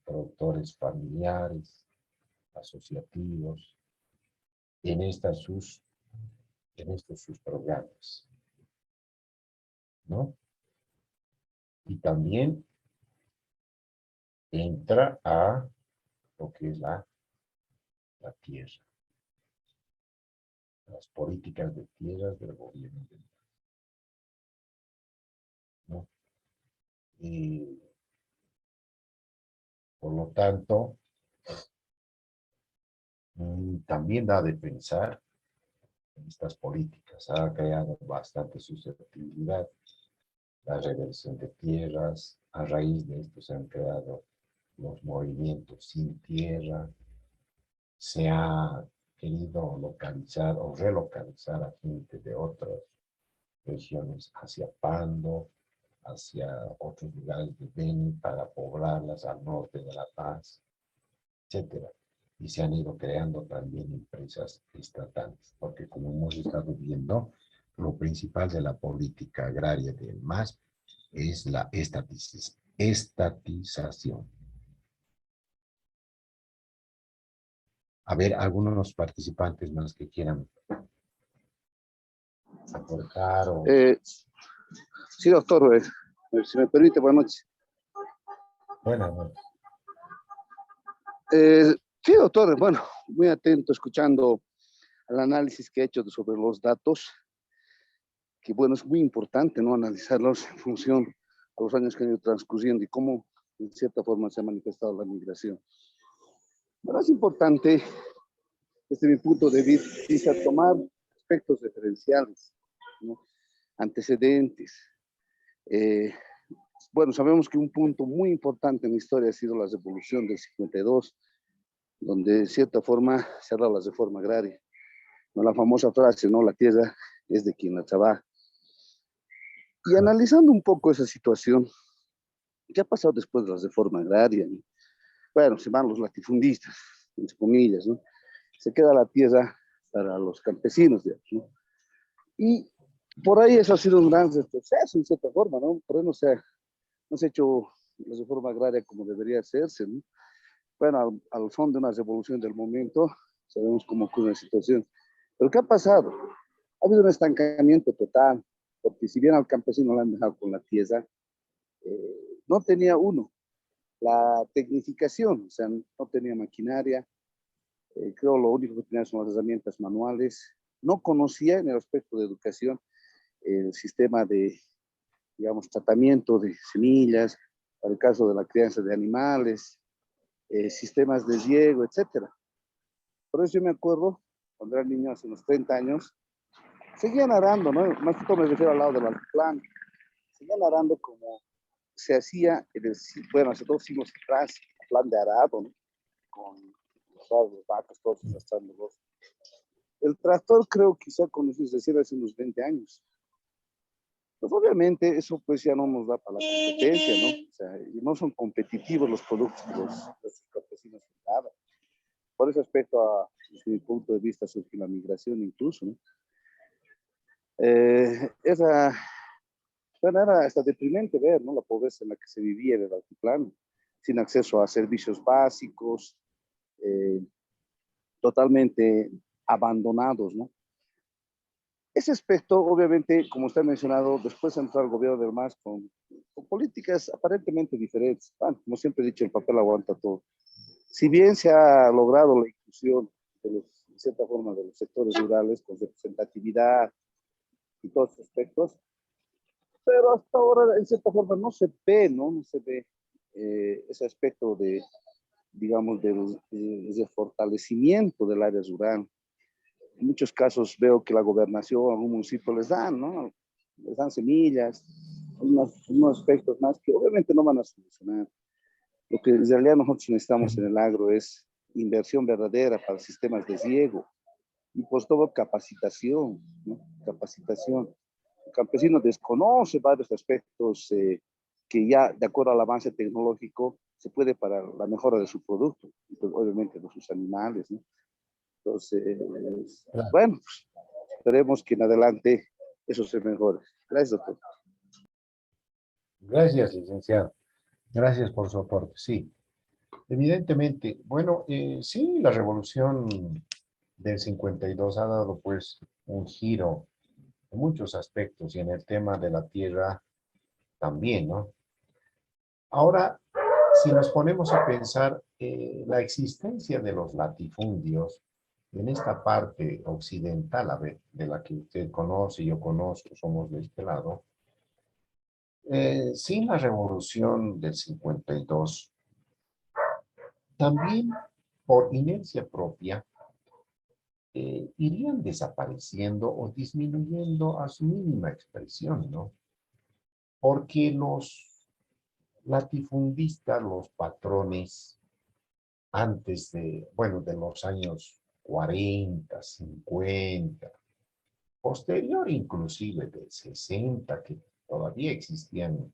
productores familiares, asociativos, en, en estos sus programas, ¿no? Y también entra a lo que es la tierra, las políticas de tierras del gobierno, ¿no? Y por lo tanto, también da de pensar en estas políticas, ha creado bastante susceptibilidad, la reversión de tierras, a raíz de esto se han creado los movimientos sin tierra, se ha querido localizar o relocalizar a gente de otras regiones hacia Pando, hacia otros lugares de Beni para poblarlas al norte de La Paz, etcétera. Y se han ido creando también empresas estatales, porque como hemos estado viendo, lo principal de la política agraria del MAS es la estatización. A ver, algunos participantes más que quieran aportar o... Sí, doctor, si me permite, buenas noches. Buenas noches. Sí, doctor, bueno, muy atento escuchando el análisis que ha hecho sobre los datos, que bueno, es muy importante, ¿no? Analizarlos en función a los años que han ido transcurriendo y cómo, en cierta forma, se ha manifestado la migración. Pero es importante, desde mi punto de vista, tomar aspectos referenciales, ¿no? Antecedentes. Bueno, sabemos que un punto muy importante en la historia ha sido la revolución del 52, donde de cierta forma se ha dado la reforma agraria. ¿No? La famosa frase, ¿no? La tierra es de quien la trabaja. Y analizando un poco esa situación, ¿qué ha pasado después de la reforma agraria? ¿No? Bueno, se van los latifundistas, entre comillas, ¿no? Se queda la tierra para los campesinos, digamos, ¿no? Y por ahí eso ha sido un gran retroceso, en cierta forma, ¿no? Por ahí no se ha hecho la reforma agraria como debería hacerse, ¿no? Bueno, al fondo de una revolución del momento, sabemos cómo ocurre la situación. Pero ¿qué ha pasado? Ha habido un estancamiento total, porque si bien al campesino le han dejado con la tierra, no tenía uno la tecnificación, o sea, no tenía maquinaria, creo lo único que tenía son las herramientas manuales, no conocía en el aspecto de educación el sistema de, digamos, tratamiento de semillas, para el caso de la crianza de animales, sistemas de riego, etcétera. Por eso yo me acuerdo, cuando era niño, hace unos 30 años, seguían arando, ¿no? Más que todo me refiero al lado del altiplano. Seguían arando como se hacía en el, bueno, hace 2 siglos atrás, plan de arado, ¿no? Con los vacas, todos arrastrando los. El tractor creo que quizá conocido recién hace unos 20 años. Pues obviamente eso pues ya no nos da para la competencia, ¿no? O sea, y no son competitivos los productos que los campesinos daban. Por ese aspecto, desde mi punto de vista, surge la migración incluso, ¿no? Esa, bueno, era hasta deprimente ver, ¿no? La pobreza en la que se vivía en el altiplano, sin acceso a servicios básicos, eh, totalmente abandonados, ¿no? Ese aspecto, obviamente, como usted ha mencionado, después entró el gobierno del MAS con políticas aparentemente diferentes. Bueno, como siempre he dicho, el papel aguanta todo. Si bien se ha logrado la inclusión de de cierta forma de los sectores rurales con representatividad y todos esos aspectos, pero hasta ahora en cierta forma no se ve, ¿no? No se ve ese aspecto de, digamos, de fortalecimiento del área rural. En muchos casos veo que la gobernación, algún municipio les dan, ¿no? Les dan semillas, unos aspectos más que obviamente no van a solucionar. Lo que en realidad nosotros necesitamos en el agro es inversión verdadera para sistemas de riego y por todo capacitación, ¿no? Capacitación. El campesino desconoce varios aspectos que ya de acuerdo al avance tecnológico se puede para la mejora de su producto, y pues, obviamente de sus animales, ¿no? Entonces, Claro. bueno, pues, esperemos que en adelante eso se mejore. Gracias, doctor. Gracias, licenciado. Gracias por su aporte. Sí, evidentemente. Bueno, sí, la revolución del 52 ha dado pues un giro en muchos aspectos y en el tema de la tierra también, ¿no? Ahora, si nos ponemos a pensar, la existencia de los latifundios en esta parte occidental, a ver, de la que usted conoce, yo conozco, somos de este lado, sin la revolución del 52, también por inercia propia, irían desapareciendo o disminuyendo a su mínima expresión, ¿no? Porque los latifundistas, los patrones, antes de, bueno, de los años 40, 50, posterior inclusive de 60, que todavía existían,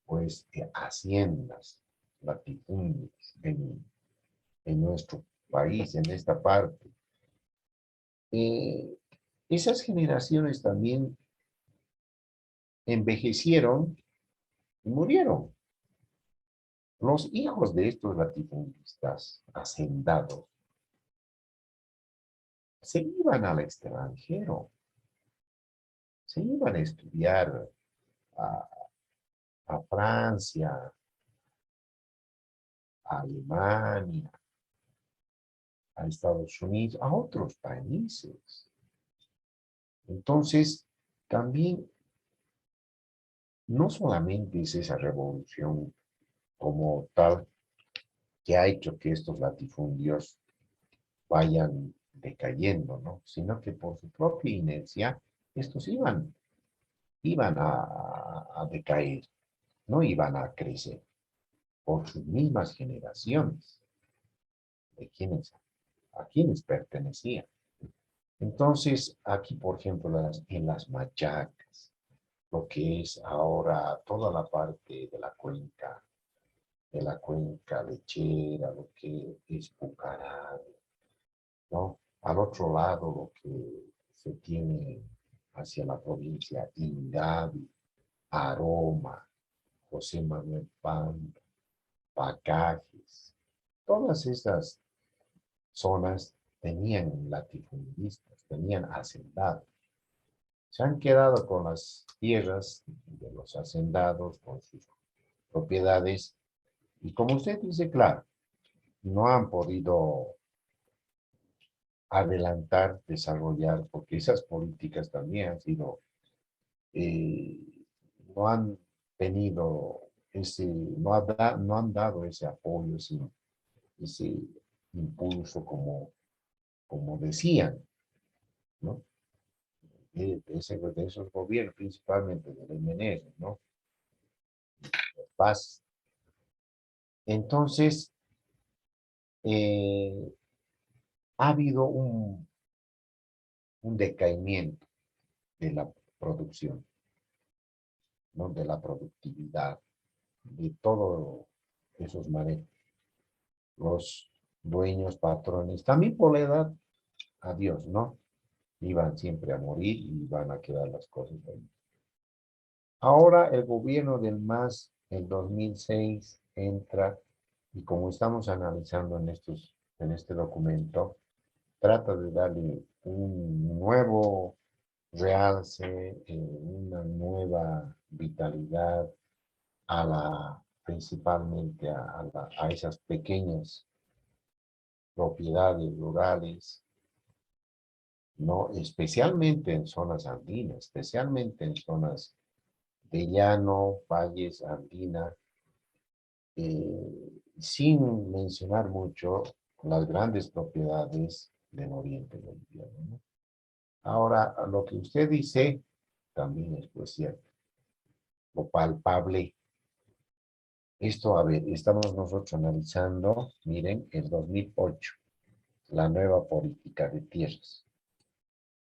pues, haciendas latifundias en nuestro país, en esta parte. Eh, Esas generaciones también envejecieron y murieron. Los hijos de estos latifundistas hacendados se iban al extranjero, se iban a estudiar a, a Francia, a Alemania, a Estados Unidos, a otros países. Entonces, también no solamente es esa revolución como tal que ha hecho que estos latifundios vayan decayendo, ¿no? Sino que por su propia inercia, estos iban a decaer, no iban a crecer por sus mismas generaciones de a quienes pertenecían. Entonces, aquí, por ejemplo, en las Machacas, lo que es ahora toda la parte de la cuenca lechera, lo que es Pucará, ¿no? Al otro lado, lo que se tiene hacia la provincia Ingavi, Aroma, José Manuel Pan, Pacajes, todas estas zonas tenían latifundistas, tenían hacendados. Se han quedado con las tierras de los hacendados, con sus propiedades, y como usted dice, claro, no han podido adelantar, desarrollar, porque esas políticas también han sido, eh, no han tenido no han dado ese apoyo, ese impulso como decían, ¿no? De esos gobiernos, principalmente de Meneses, ¿no? Paz. Entonces, eh, ha habido un decaimiento de la producción, ¿no? De la productividad, de todos esos manejos. Los dueños, patrones, también por la edad, adiós, ¿no? Iban siempre a morir y van a quedar las cosas ahí. Ahora el gobierno del MAS, en 2006, entra y como estamos analizando en este documento, trata de darle un nuevo realce una nueva vitalidad principalmente a esas pequeñas propiedades rurales, ¿no? Especialmente en zonas andinas, especialmente en zonas de llano, valles andinas, sin mencionar mucho las grandes propiedades del oriente boliviano, ¿no? Ahora, lo que usted dice también es pues cierto, lo palpable. Esto, a ver, estamos nosotros analizando, miren, el 2008, la nueva política de tierras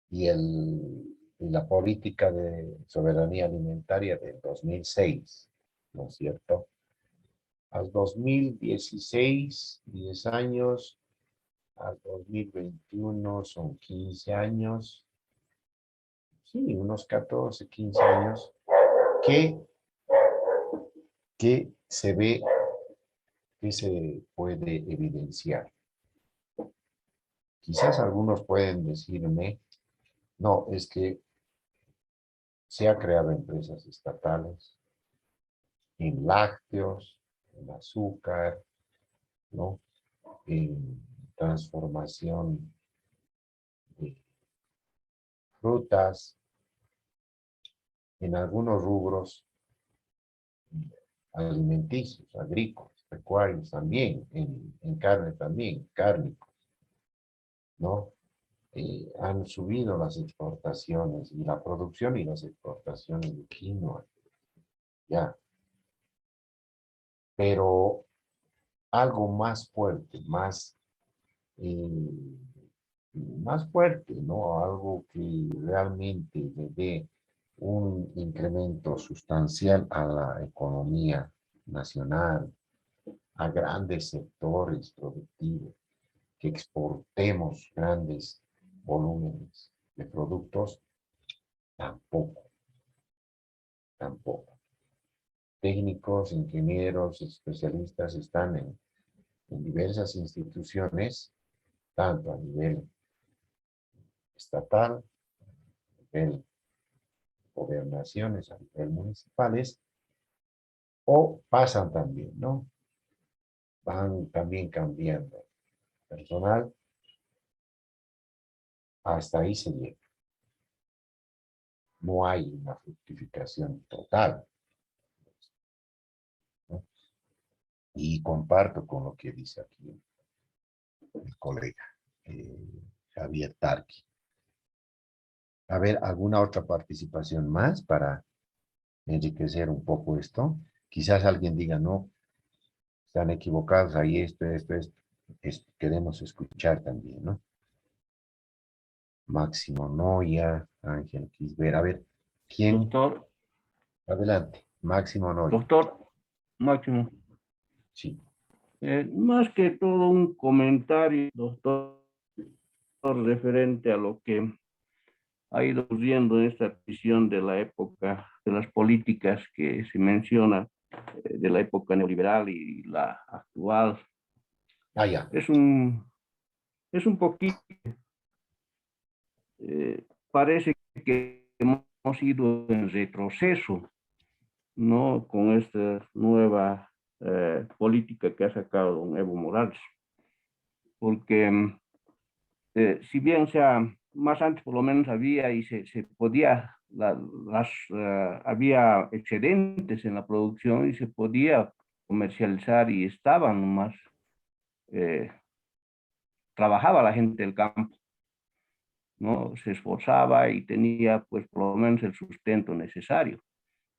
y la política de soberanía alimentaria del 2006, ¿no es cierto? Al 2016, 10 años, al 2021 son 15 años, sí, unos 14, 15 años, que, que se ve, que se puede evidenciar. Quizás algunos pueden decirme, no, es que se han creado empresas estatales en lácteos, en azúcar, ¿no? En transformación de frutas, en algunos rubros alimenticios, agrícolas, pecuarios también, en carne también, cárnicos, ¿no? Han subido las exportaciones y la producción y las exportaciones de quinoa, ya. Pero algo más fuerte, eh, más fuerte, ¿no? Algo que realmente le dé un incremento sustancial a la economía nacional, a grandes sectores productivos, que exportemos grandes volúmenes de productos, tampoco, tampoco. Técnicos, ingenieros, especialistas están en diversas instituciones, tanto a nivel estatal, a nivel gobernaciones, a nivel municipales, o pasan también, ¿no? Van también cambiando personal, hasta ahí se llega. No hay una fructificación total, ¿no? Y comparto con lo que dice aquí el colega Javier Tarqui. A ver, ¿alguna otra participación más para enriquecer un poco esto? Quizás alguien diga, no, están equivocados, ahí queremos escuchar también, ¿no? Máximo Noya, Ángel Quisber. A ver, ¿quién? Doctor, Adelante, Máximo Noya. doctor Máximo, Sí. más que todo un comentario, doctor, referente a lo que ha ido ocurriendo en esta visión de la época, de las políticas que se menciona, de la época neoliberal y la actual. Ah, ya. Es un poquito, parece que hemos ido en retroceso, ¿no? Con esta nueva política que ha sacado don Evo Morales. Porque si bien sea más antes por lo menos había y se podía, había excedentes en la producción y se podía comercializar y estaban más, eh, trabajaba la gente del campo, ¿no? Se esforzaba y tenía pues por lo menos el sustento necesario.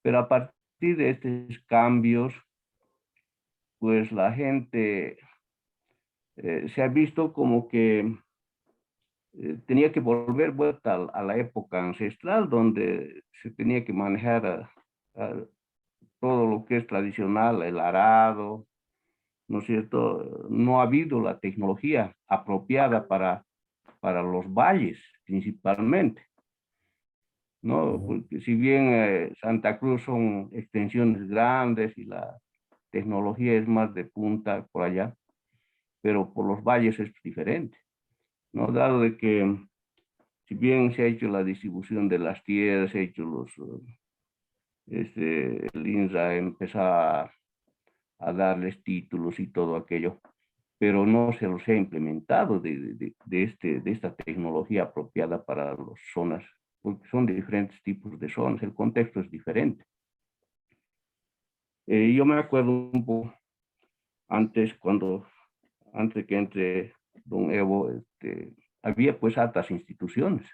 Pero a partir de estos cambios, pues la gente se ha visto como que tenía que volver vuelta a la época ancestral donde se tenía que manejar a todo lo que es tradicional, el arado, ¿no es cierto? No ha habido la tecnología apropiada para los valles principalmente, ¿no? Porque si bien Santa Cruz son extensiones grandes y la tecnología es más de punta por allá, pero por los valles es diferente, ¿no? Dado de que si bien se ha hecho la distribución de las tierras, se ha hecho el INRA empezaba a darles títulos y todo aquello, pero no se los ha implementado de esta tecnología apropiada para las zonas, porque son diferentes tipos de zonas, el contexto es diferente. Yo me acuerdo un poco antes, antes que entre don Evo, había pues altas instituciones,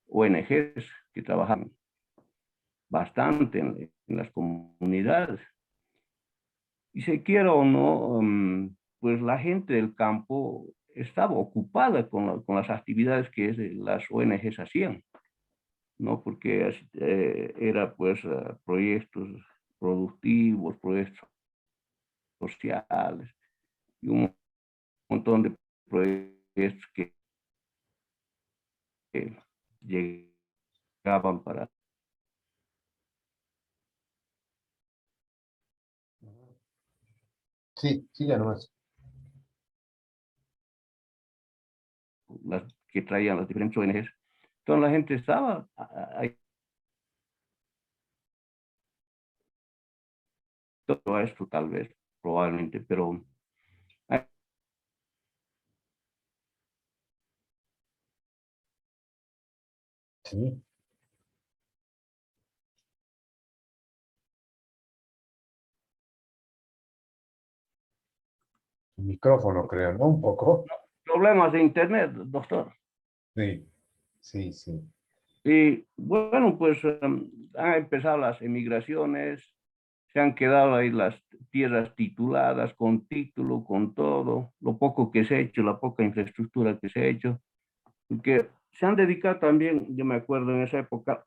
ONGs que trabajaban bastante en las comunidades. Y si quiera o no, pues la gente del campo estaba ocupada con las actividades que las ONGs hacían, ¿no? Porque era pues proyectos productivos, proyectos sociales y un montón de proyectos que llegaban para Sí, sí, ya no es. las que traían las diferentes ONGs. Entonces la gente estaba ahí, todo esto tal vez, probablemente, pero Sí. Micrófono, creo, ¿no? Un poco. problemas de internet, doctor. Sí, sí, sí. Y bueno, pues han empezado las emigraciones, se han quedado ahí las tierras tituladas, con título, con todo, lo poco que se ha hecho, la poca infraestructura que se ha hecho, porque se han dedicado también, yo me acuerdo en esa época,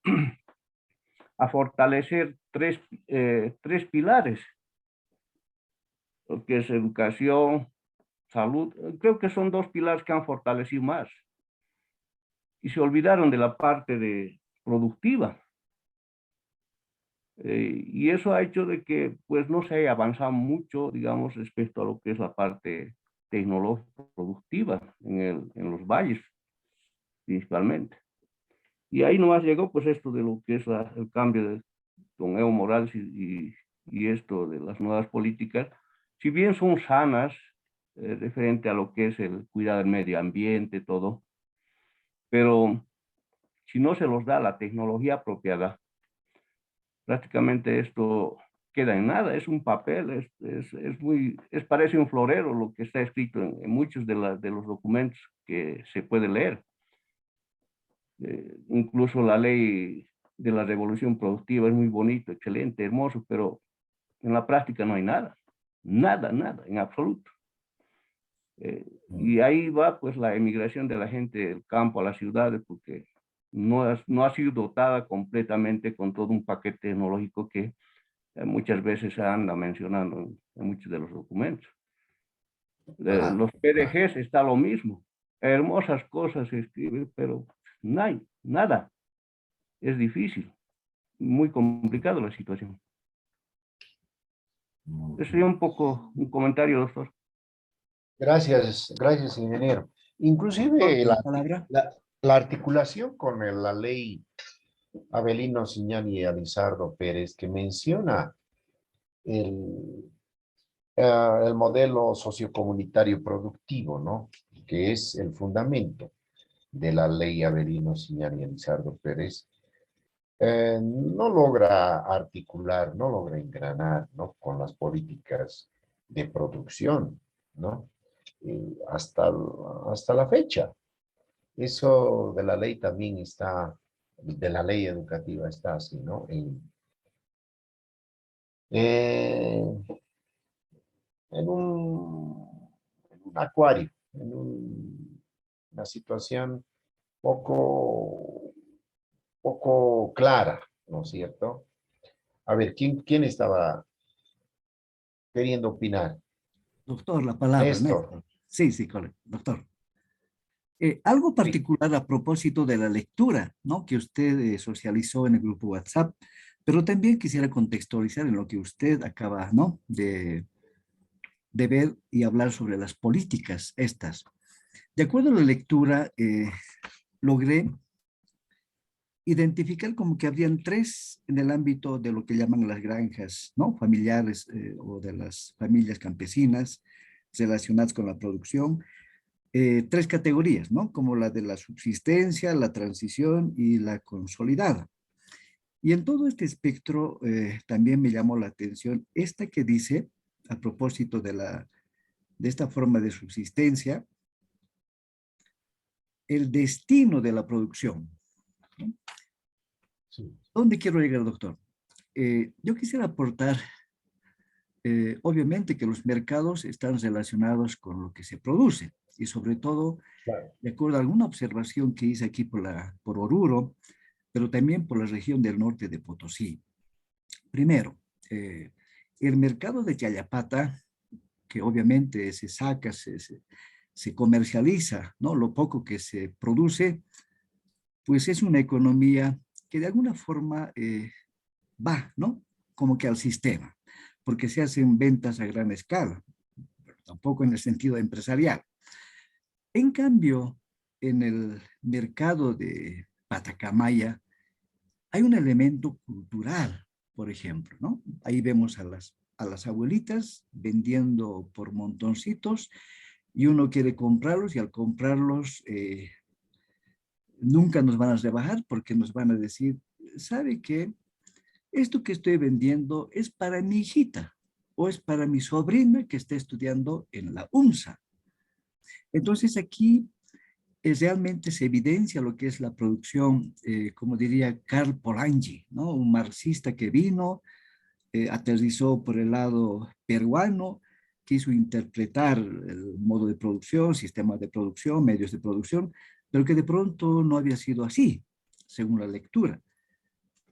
a fortalecer tres pilares, lo que es educación, salud, creo que son dos pilares que han fortalecido más, y se olvidaron de la parte productiva. Y eso ha hecho de que pues no se haya avanzado mucho, digamos, respecto a lo que es la parte tecnológica productiva en los valles, principalmente. Y ahí nomás llegó pues esto de lo que es el cambio de don Evo Morales y esto de las nuevas políticas, si bien son sanas, referente a lo que es el cuidado del medio ambiente, todo, pero si no se los da la tecnología apropiada, prácticamente esto queda en nada, es un papel, parece un florero lo que está escrito en muchos de los documentos que se puede leer. Incluso la ley de la revolución productiva es muy bonito, excelente, hermoso, pero en la práctica no hay nada, nada, en absoluto. Y ahí va pues la emigración de la gente del campo a las ciudades, porque no ha sido dotada completamente con todo un paquete tecnológico que muchas veces se anda mencionando en muchos de los documentos. Los PDGs está lo mismo. Hermosas cosas se escriben, pero no hay nada. Es difícil, muy complicado la situación. Ese sería un poco un comentario, doctor. Gracias, ingeniero. Inclusive La palabra. la articulación con la ley Avelino Siñani y Alizardo Pérez, que menciona el, el modelo sociocomunitario productivo, ¿no? Que es el fundamento de la ley Avelino Siñani y Alizardo Pérez, no logra articular, no logra engranar, ¿no? Con las políticas de producción, ¿no? Hasta la fecha. Eso de la ley también está, de la ley educativa está así, ¿no? Eh, en un acuario, una situación poco clara, ¿no es cierto? A ver, ¿quién estaba queriendo opinar? Doctor, la palabra, Néstor. Néstor. Sí, sí, correcto, doctor. Algo particular a propósito de la lectura, ¿no? Que usted socializó en el grupo WhatsApp, pero también quisiera contextualizar en lo que usted acaba, ¿no? De ver y hablar sobre las políticas estas. De acuerdo a la lectura, logré identificar como que habrían tres en el ámbito de lo que llaman las granjas, ¿no? Familiares o de las familias campesinas relacionadas con la producción. Tres categorías, ¿no? Como la de la subsistencia, la transición y la consolidada. Y en todo este espectro también me llamó la atención esta que dice, a propósito de esta forma de subsistencia, el destino de la producción, ¿no? Sí. ¿Dónde quiero llegar, doctor? Yo quisiera aportar, obviamente que los mercados están relacionados con lo que se produce y sobre todo, Claro. de acuerdo a alguna observación que hice aquí por Oruro, pero también por la región del norte de Potosí. Primero, el mercado de Chayapata, que obviamente se saca, se comercializa, ¿no? Lo poco que se produce, pues es una economía que de alguna forma va, ¿no? Como que al sistema, porque se hacen ventas a gran escala, pero tampoco en el sentido empresarial. En cambio, en el mercado de Patacamaya hay un elemento cultural, por ejemplo, ¿no? Ahí vemos a las abuelitas vendiendo por montoncitos y uno quiere comprarlos y al comprarlos nunca nos van a rebajar porque nos van a decir, ¿sabe qué? Esto que estoy vendiendo es para mi hijita o es para mi sobrina que está estudiando en la UNSA. Entonces aquí realmente se evidencia lo que es la producción, como diría Karl Polanyi, ¿no? Un marxista que vino, aterrizó por el lado peruano, quiso interpretar el modo de producción, sistemas de producción, medios de producción, pero que de pronto no había sido así, según la lectura.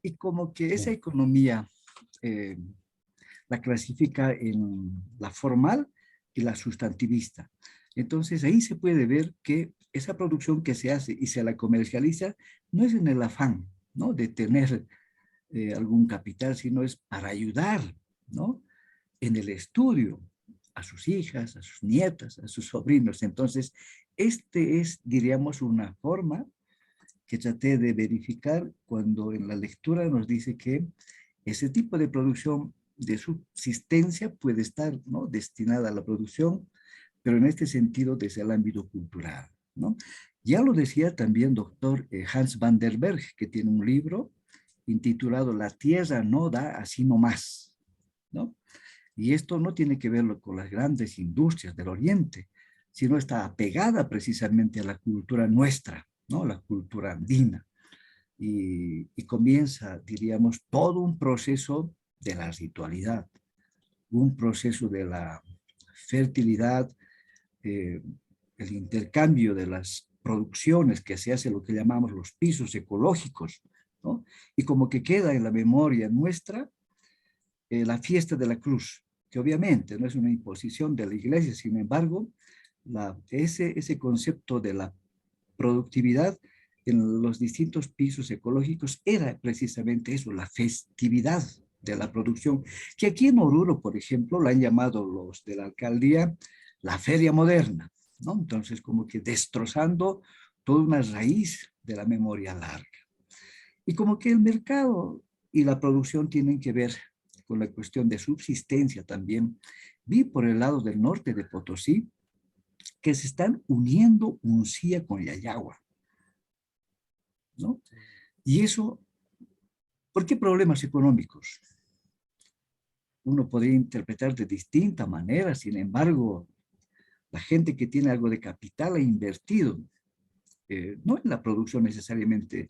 Y como que esa economía eh, la clasifica en la formal y la sustantivista. Entonces ahí se puede ver que esa producción que se hace y se la comercializa no es en el afán, ¿no? De tener algún capital, sino es para ayudar, ¿no? En el estudio a sus hijas, a sus nietas, a sus sobrinos. Entonces, este es, diríamos, una forma que traté de verificar cuando en la lectura nos dice que ese tipo de producción de subsistencia puede estar, ¿no? Destinada a la producción, pero en este sentido desde el ámbito cultural, ¿no? Ya lo decía también doctor Hans van der Berg, que tiene un libro intitulado La tierra no da así nomás, ¿no? Y esto no tiene que ver con las grandes industrias del Oriente, sino está apegada precisamente a la cultura nuestra, ¿no? La cultura andina. Y comienza, diríamos, todo un proceso de la ritualidad, un proceso de la fertilidad, el intercambio de las producciones que se hace lo que llamamos los pisos ecológicos, ¿no? Y como que queda en la memoria nuestra la fiesta de la cruz, que obviamente no es una imposición de la iglesia, sin embargo, ese concepto de la productividad en los distintos pisos ecológicos era precisamente eso, la festividad de la producción, que aquí en Oruro, por ejemplo, la han llamado los de la alcaldía la feria moderna, ¿no? Entonces, como que destrozando toda una raíz de la memoria larga. Y como que el mercado y la producción tienen que ver con la cuestión de subsistencia también. Vi por el lado del norte de Potosí que se están uniendo Uncía con Yayagua, ¿no? Y eso, ¿por qué problemas económicos? Uno podría interpretar de distinta manera, sin embargo, la gente que tiene algo de capital ha invertido, no en la producción necesariamente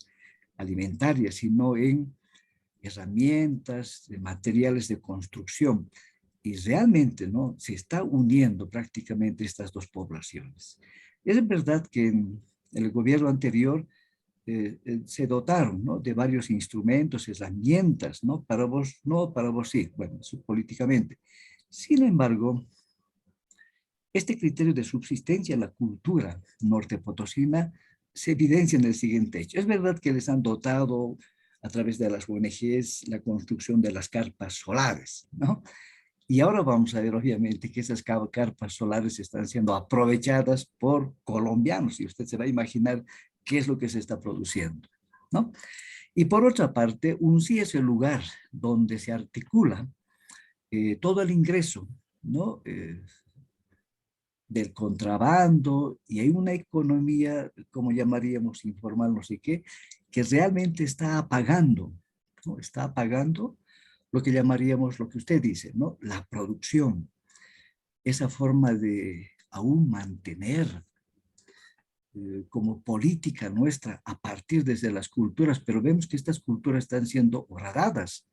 alimentaria, sino en herramientas, de materiales de construcción. Y realmente, ¿no? Se está uniendo prácticamente estas dos poblaciones. Es verdad que en el gobierno anterior se dotaron, ¿no? De varios instrumentos, herramientas, ¿no? Para vos no, para vos sí, bueno, políticamente. Sin embargo, este criterio de subsistencia en la cultura nortepotosina se evidencia en el siguiente hecho. Es verdad que les han dotado a través de las ONGs la construcción de las carpas solares, ¿no? Y ahora vamos a ver, obviamente, que esas carpas solares están siendo aprovechadas por colombianos. Y usted se va a imaginar qué es lo que se está produciendo, ¿no? Y por otra parte, UNCI es el lugar donde se articula todo el ingreso, ¿no? Del contrabando, y hay una economía, como llamaríamos, informal, no sé qué, que realmente está apagando, ¿no? Está apagando lo que llamaríamos, lo que usted dice, ¿no? La producción, esa forma de aún mantener como política nuestra a partir desde las culturas, pero vemos que estas culturas están siendo horadadas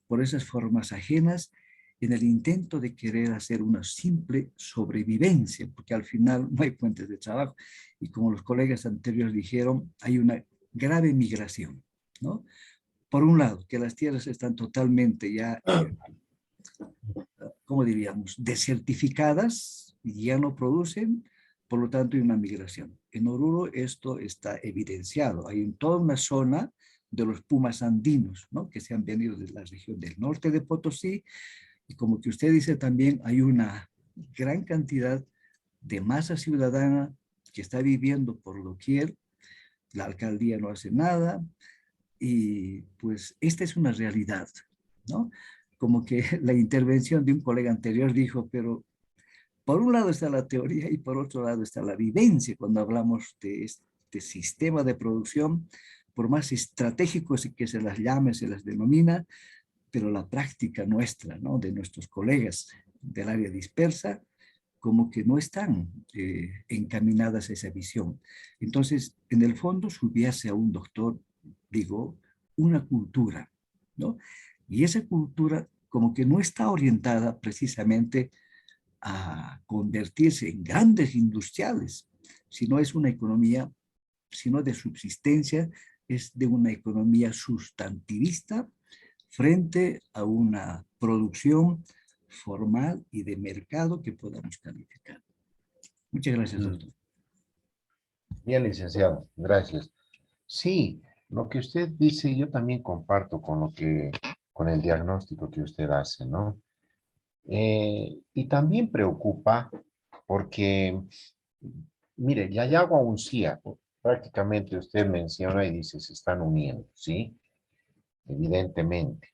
por esas formas ajenas en el intento de querer hacer una simple sobrevivencia, porque al final no hay fuentes de trabajo. Y como los colegas anteriores dijeron, hay una grave migración, ¿no? Por un lado, que las tierras están totalmente ya, ¿cómo diríamos?, desertificadas y ya no producen, por lo tanto hay una migración. En Oruro esto está evidenciado. Hay en toda una zona de los pumas andinos, ¿no?, que se han venido de la región del norte de Potosí, y como que usted dice también, hay una gran cantidad de masa ciudadana que está viviendo por doquier, la alcaldía no hace nada, y pues esta es una realidad, ¿no? Como que la intervención de un colega anterior dijo, pero por un lado está la teoría y por otro lado está la vivencia cuando hablamos de este sistema de producción, por más estratégicos que se las llame, se las denomina, pero la práctica nuestra, ¿no?, de nuestros colegas del área dispersa, como que no están encaminadas a esa visión. Entonces, en el fondo, subyace a un doctor, digo, una cultura, ¿no? Y esa cultura como que no está orientada precisamente a convertirse en grandes industriales, sino es una economía, sino de subsistencia, es de una economía sustantivista frente a una producción formal y de mercado que podamos calificar. Muchas gracias, doctor. Bien, licenciado, gracias. Sí, lo que usted dice, yo también comparto con con el diagnóstico que usted hace, ¿no? Y también preocupa porque, mire, Yayagua Uncía, prácticamente usted menciona y dice, se están uniendo, ¿sí? Evidentemente,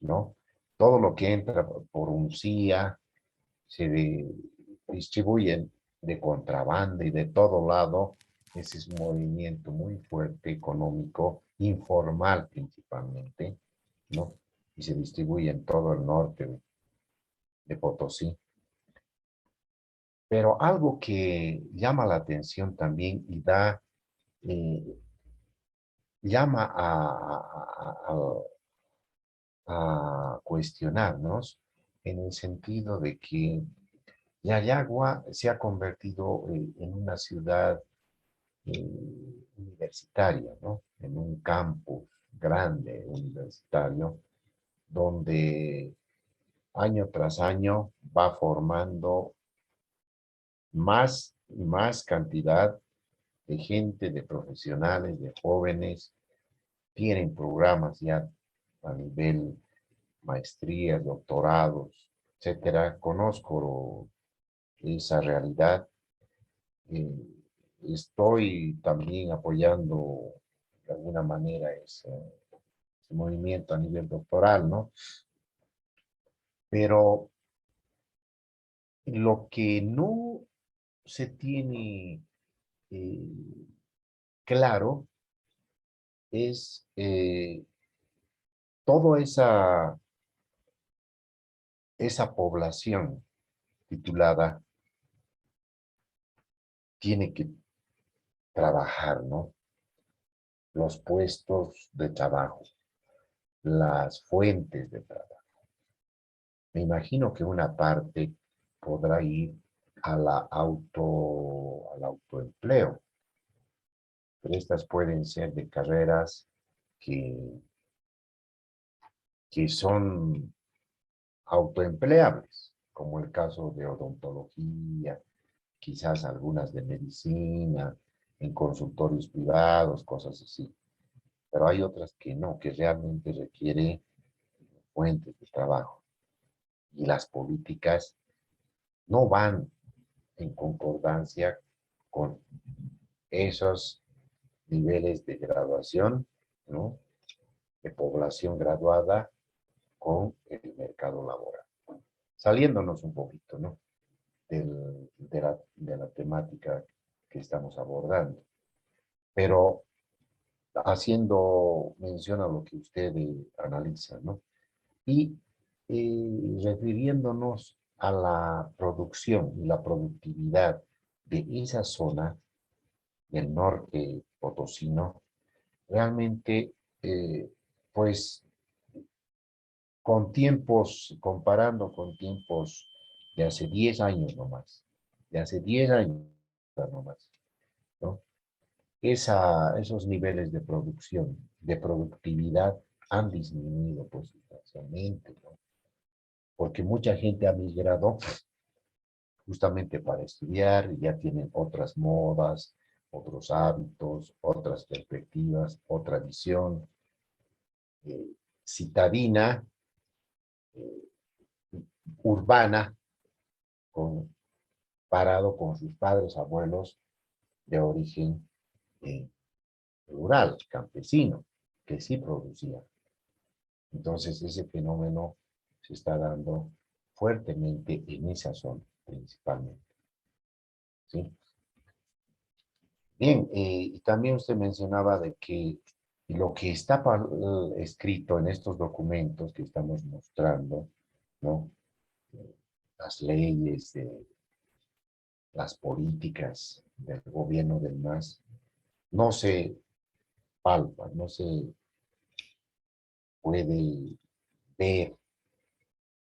¿no? Todo lo que entra por Uncía distribuye de contrabando y de todo lado. Ese es un movimiento muy fuerte, económico, informal principalmente, ¿no? Y se distribuye en todo el norte de Potosí. Pero algo que llama la atención también y eh, llama a cuestionarnos en el sentido de que Yayagua se ha convertido en una ciudad universitaria, ¿no? En un campus grande universitario, donde año tras año va formando más y más cantidad de gente, de profesionales, de jóvenes, tienen programas ya a nivel maestrías, doctorados, etcétera. Conozco esa realidad. eh, Estoy también apoyando de alguna manera ese movimiento a nivel doctoral, ¿no? Pero lo que no se tiene eh, claro es toda esa población titulada tiene que trabajar, ¿no? Los puestos de trabajo, las fuentes de trabajo. Me imagino que una parte podrá ir al autoempleo, pero estas pueden ser de carreras que, que son autoempleables, como el caso de odontología, quizás algunas de medicina, en consultorios privados, cosas así. Pero hay otras que no, que realmente requiere fuentes de trabajo. Y las políticas no van en concordancia con esos niveles de graduación, ¿no? De población graduada con el mercado laboral. Saliéndonos un poquito, ¿no? De la temática que estamos abordando. Pero haciendo mención a lo que usted analiza, ¿no? Y refiriéndonos a la producción y la productividad de esa zona del norte potosino, realmente, pues, con tiempos, comparando con tiempos de hace 10 años nomás, de hace 10 años nomás, ¿no? Esos niveles de producción, de productividad han disminuido pues sustancialmente, ¿no? Porque mucha gente ha migrado justamente para estudiar, ya tienen otras modas, otros hábitos, otras perspectivas, otra visión citadina, eh, urbana, comparado con sus padres, abuelos de origen eh, rural, campesino, que sí producían. Entonces ese fenómeno se está dando fuertemente en esa zona, principalmente. ¿Sí? Bien, y también usted mencionaba de que lo que está escrito en estos documentos que estamos mostrando, ¿no? Las leyes, las políticas del gobierno del MAS, no se palpa, no se puede ver,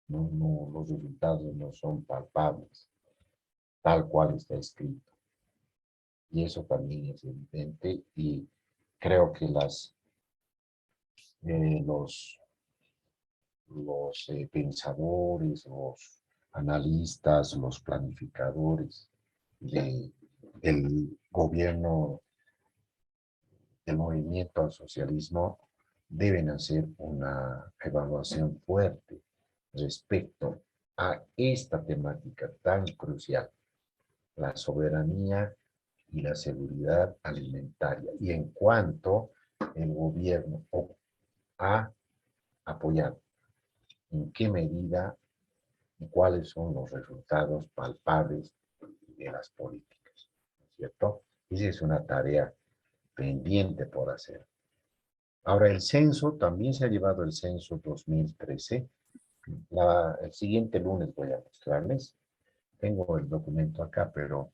los resultados no son palpables, tal cual está escrito. Y eso también es evidente y creo que los pensadores, los analistas, los planificadores del gobierno del movimiento al socialismo deben hacer una evaluación fuerte respecto a esta temática tan crucial, la soberanía y la seguridad alimentaria, y en cuanto el gobierno ha apoyado, en qué medida y cuáles son los resultados palpables de las políticas, ¿no es cierto? Esa es una tarea pendiente por hacer. Ahora, el censo, también se ha llevado el censo 2013. El siguiente lunes voy a mostrarles. Tengo el documento acá, pero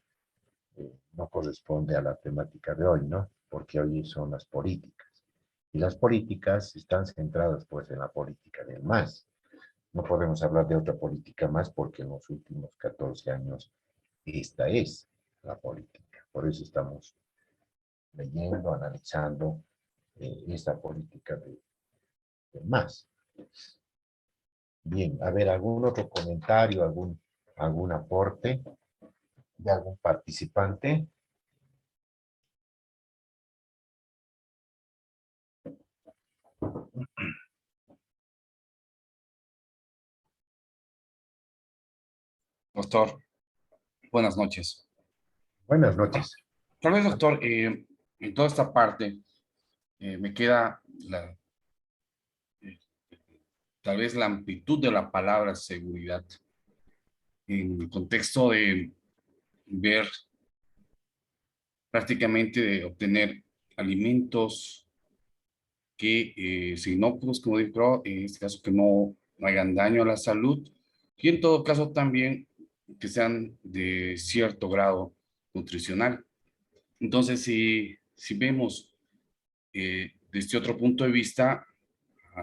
no corresponde a la temática de hoy, ¿no? Porque hoy son las políticas. Y las políticas están centradas, pues, en la política del MAS. No podemos hablar de otra política más porque en los últimos 14 años esta es la política. Por eso estamos leyendo, analizando esta política del MAS. Bien, a ver, ¿algún otro comentario, algún aporte de algún participante? Doctor, buenas noches. Buenas noches. Tal vez, doctor, en toda esta parte me queda eh, tal vez la amplitud de la palabra seguridad en el contexto de ver prácticamente de obtener alimentos que sin inocuos, como dijo, en este caso que no hagan daño a la salud y en todo caso también que sean de cierto grado nutricional. Entonces, si vemos desde otro punto de vista,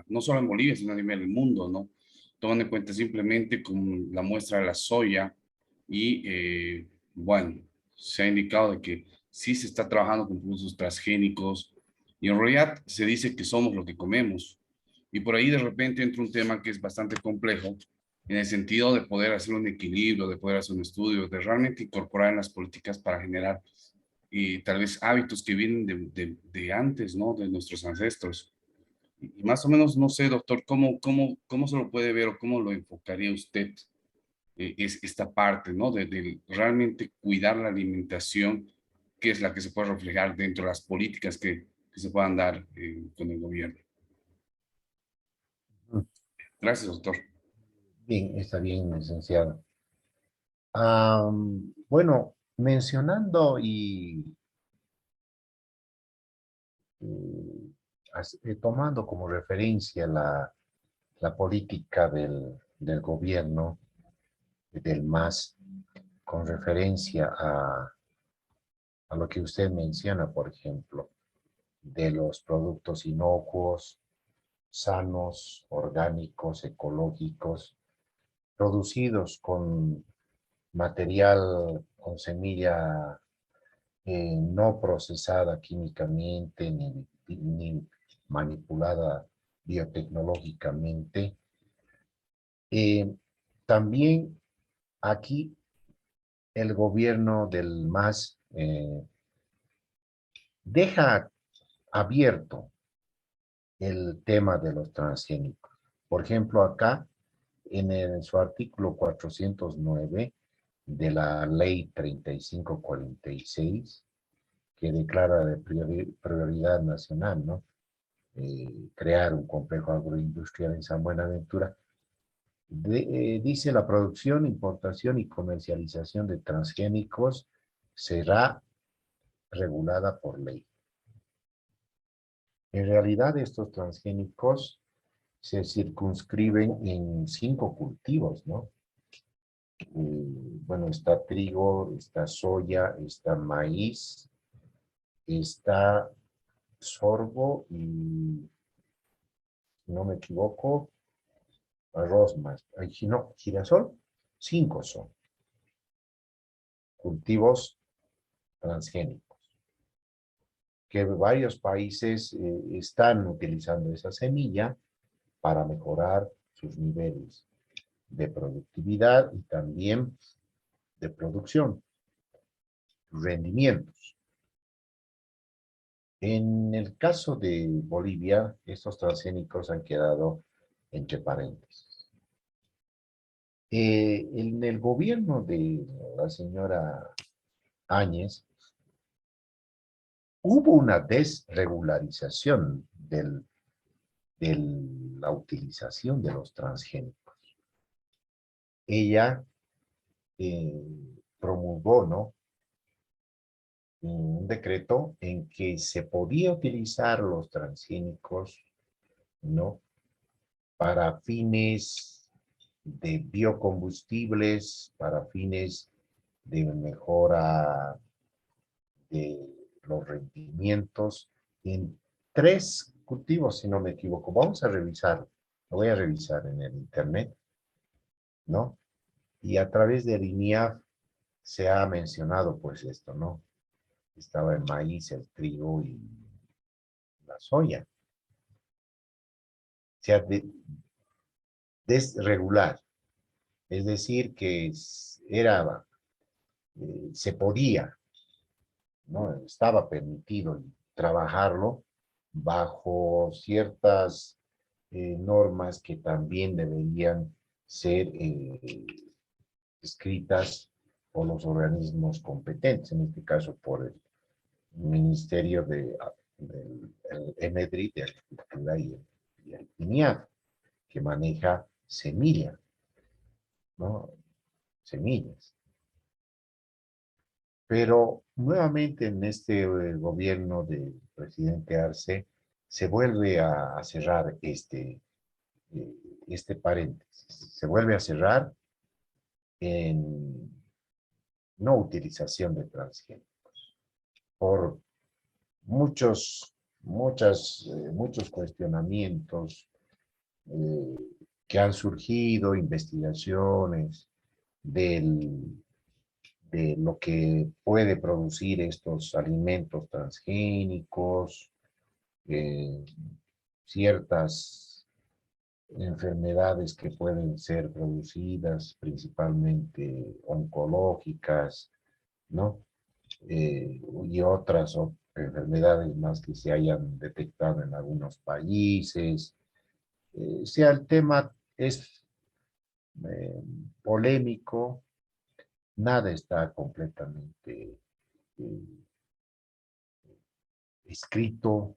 no solo en Bolivia, sino a nivel del mundo, ¿no? Tomando en cuenta simplemente con la muestra de la soya y, bueno, se ha indicado de que sí se está trabajando con productos transgénicos y en realidad se dice que somos lo que comemos. Y por ahí de repente entra un tema que es bastante complejo en el sentido de poder hacer un equilibrio, de poder hacer un estudio, de realmente incorporar en las políticas para generar y tal vez hábitos que vienen de antes, ¿no? De nuestros ancestros. Y más o menos, no sé, doctor, ¿cómo se lo puede ver o cómo lo enfocaría usted es esta parte, ¿no? De realmente cuidar la alimentación que es la que se puede reflejar dentro de las políticas que se puedan dar con el gobierno. Gracias, doctor. Bien, está bien, licenciado. Bueno, mencionando tomando como referencia la política del gobierno, del MAS, con referencia a lo que usted menciona, por ejemplo, de los productos inocuos, sanos, orgánicos, ecológicos, producidos con material, con semilla no procesada químicamente ni manipulada biotecnológicamente. También aquí el gobierno del MAS deja abierto el tema de los transgénicos. Por ejemplo, acá en su artículo 409 de la ley 3546, que declara de prioridad nacional, ¿no? Crear un complejo agroindustrial en San Buenaventura, dice la producción, importación y comercialización de transgénicos será regulada por ley. En realidad, estos transgénicos se circunscriben en 5 cultivos, ¿no? Bueno, está trigo, está soya, está maíz, está sorgo y, si no me equivoco, arroz más. No, girasol, 5 son cultivos transgénicos, que varios países están utilizando esa semilla para mejorar sus niveles de productividad y también de producción, rendimientos. En el caso de Bolivia, estos transgénicos han quedado entre paréntesis. En el gobierno de la señora Áñez, hubo una desregularización de la utilización de los transgénicos. Ella promulgó, ¿no?, un decreto en que se podía utilizar los transgénicos, ¿no?, para fines de biocombustibles, para fines de mejora de los rendimientos en 3 cultivos, si no me equivoco. Vamos a revisar, lo voy a revisar en el internet, ¿no? Y a través de INIAF se ha mencionado pues esto, ¿no? Estaba el maíz, el trigo y la soya. O sea, desregular. Es decir, que era, se podía, ¿no? Estaba permitido trabajarlo bajo ciertas normas que también deberían ser escritas por los organismos competentes, en este caso por el Ministerio del EMEDRI, de Agricultura y el INIAF, que maneja semilla, ¿no? Semillas. Pero nuevamente en este gobierno del presidente Arce se vuelve a cerrar este paréntesis. Se vuelve a cerrar en no utilización de transgénicos por muchos cuestionamientos que han surgido, investigaciones de lo que puede producir estos alimentos transgénicos, ciertas enfermedades que pueden ser producidas, principalmente oncológicas, ¿no? Y otras enfermedades más que se hayan detectado en algunos países. O sea, el tema es polémico, nada está completamente escrito,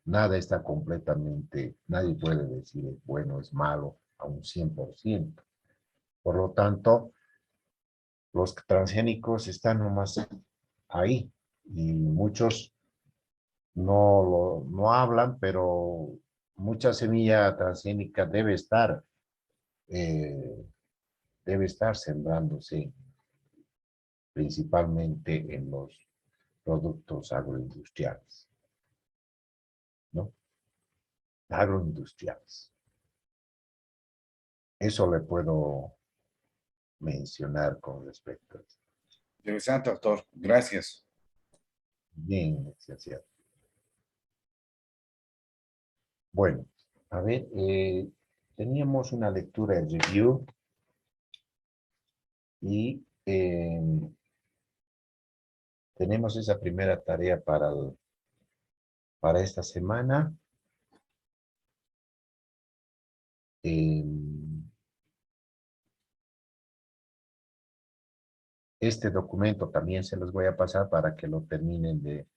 nada está completamente, nadie puede decir es bueno, es malo a un 100%. Por lo tanto, los transgénicos están nomás ahí y muchos no hablan, pero mucha semilla transgénica eh, debe estar sembrándose principalmente en los productos agroindustriales, ¿no? Agroindustriales. Eso le puedo mencionar con respecto a esto. Interesante, doctor. Gracias. Bien, licenciado. Bueno, a ver, teníamos una lectura de review y tenemos esa primera tarea para esta semana. Este documento también se los voy a pasar para que lo terminen de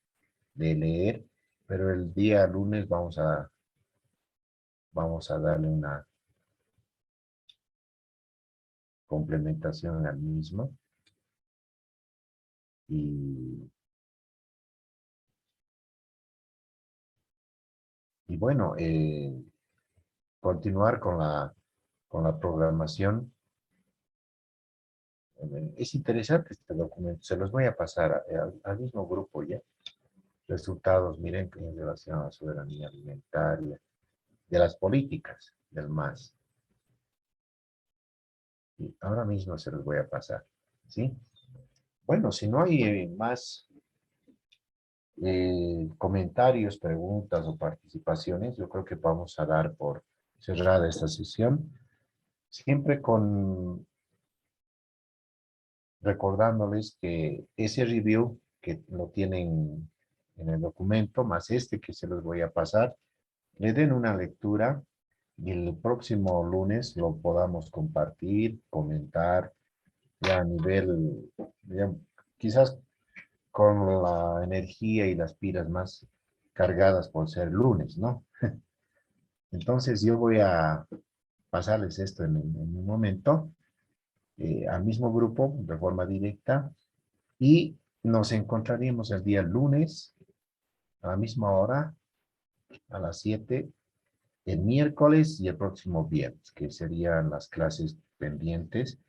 leer, pero el día lunes vamos a darle una complementación al mismo. Y bueno, continuar con la programación. Es interesante este documento, se los voy a pasar al mismo grupo ya. Resultados, miren, en relación a la soberanía alimentaria, de las políticas del MAS. Y ahora mismo se los voy a pasar, ¿sí? Bueno, si no hay más comentarios, preguntas o participaciones, yo creo que vamos a dar por cerrada esta sesión. Siempre recordándoles que ese review que lo tienen en el documento, más este que se los voy a pasar, le den una lectura y el próximo lunes lo podamos compartir, comentar, ya a nivel, ya, quizás con la energía y las pilas más cargadas por ser lunes, ¿no? Entonces yo voy a pasarles esto en un momento al mismo grupo de forma directa y nos encontraríamos el día lunes a la misma hora, a las 7, el miércoles y el próximo viernes, que serían las clases pendientes.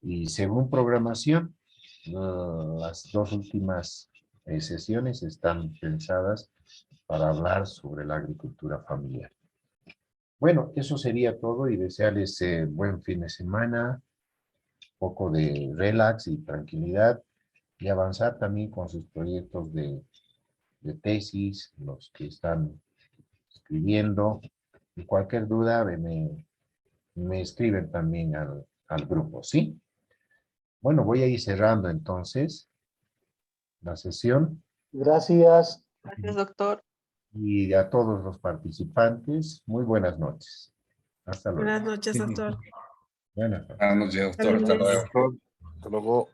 Y según programación, las dos últimas sesiones están pensadas para hablar sobre la agricultura familiar. Bueno, eso sería todo y desearles buen fin de semana, poco de relax y tranquilidad y avanzar también con sus proyectos de tesis, los que están escribiendo. Y cualquier duda me escriben también al grupo, ¿sí? Bueno, voy a ir cerrando entonces la sesión. Gracias. Gracias, doctor. Y a todos los participantes, muy buenas noches. Hasta luego. Buenas noches, Sí. doctor. Buenas noches. Buenas noches, doctor. Hasta Saludos. luego. Hasta luego.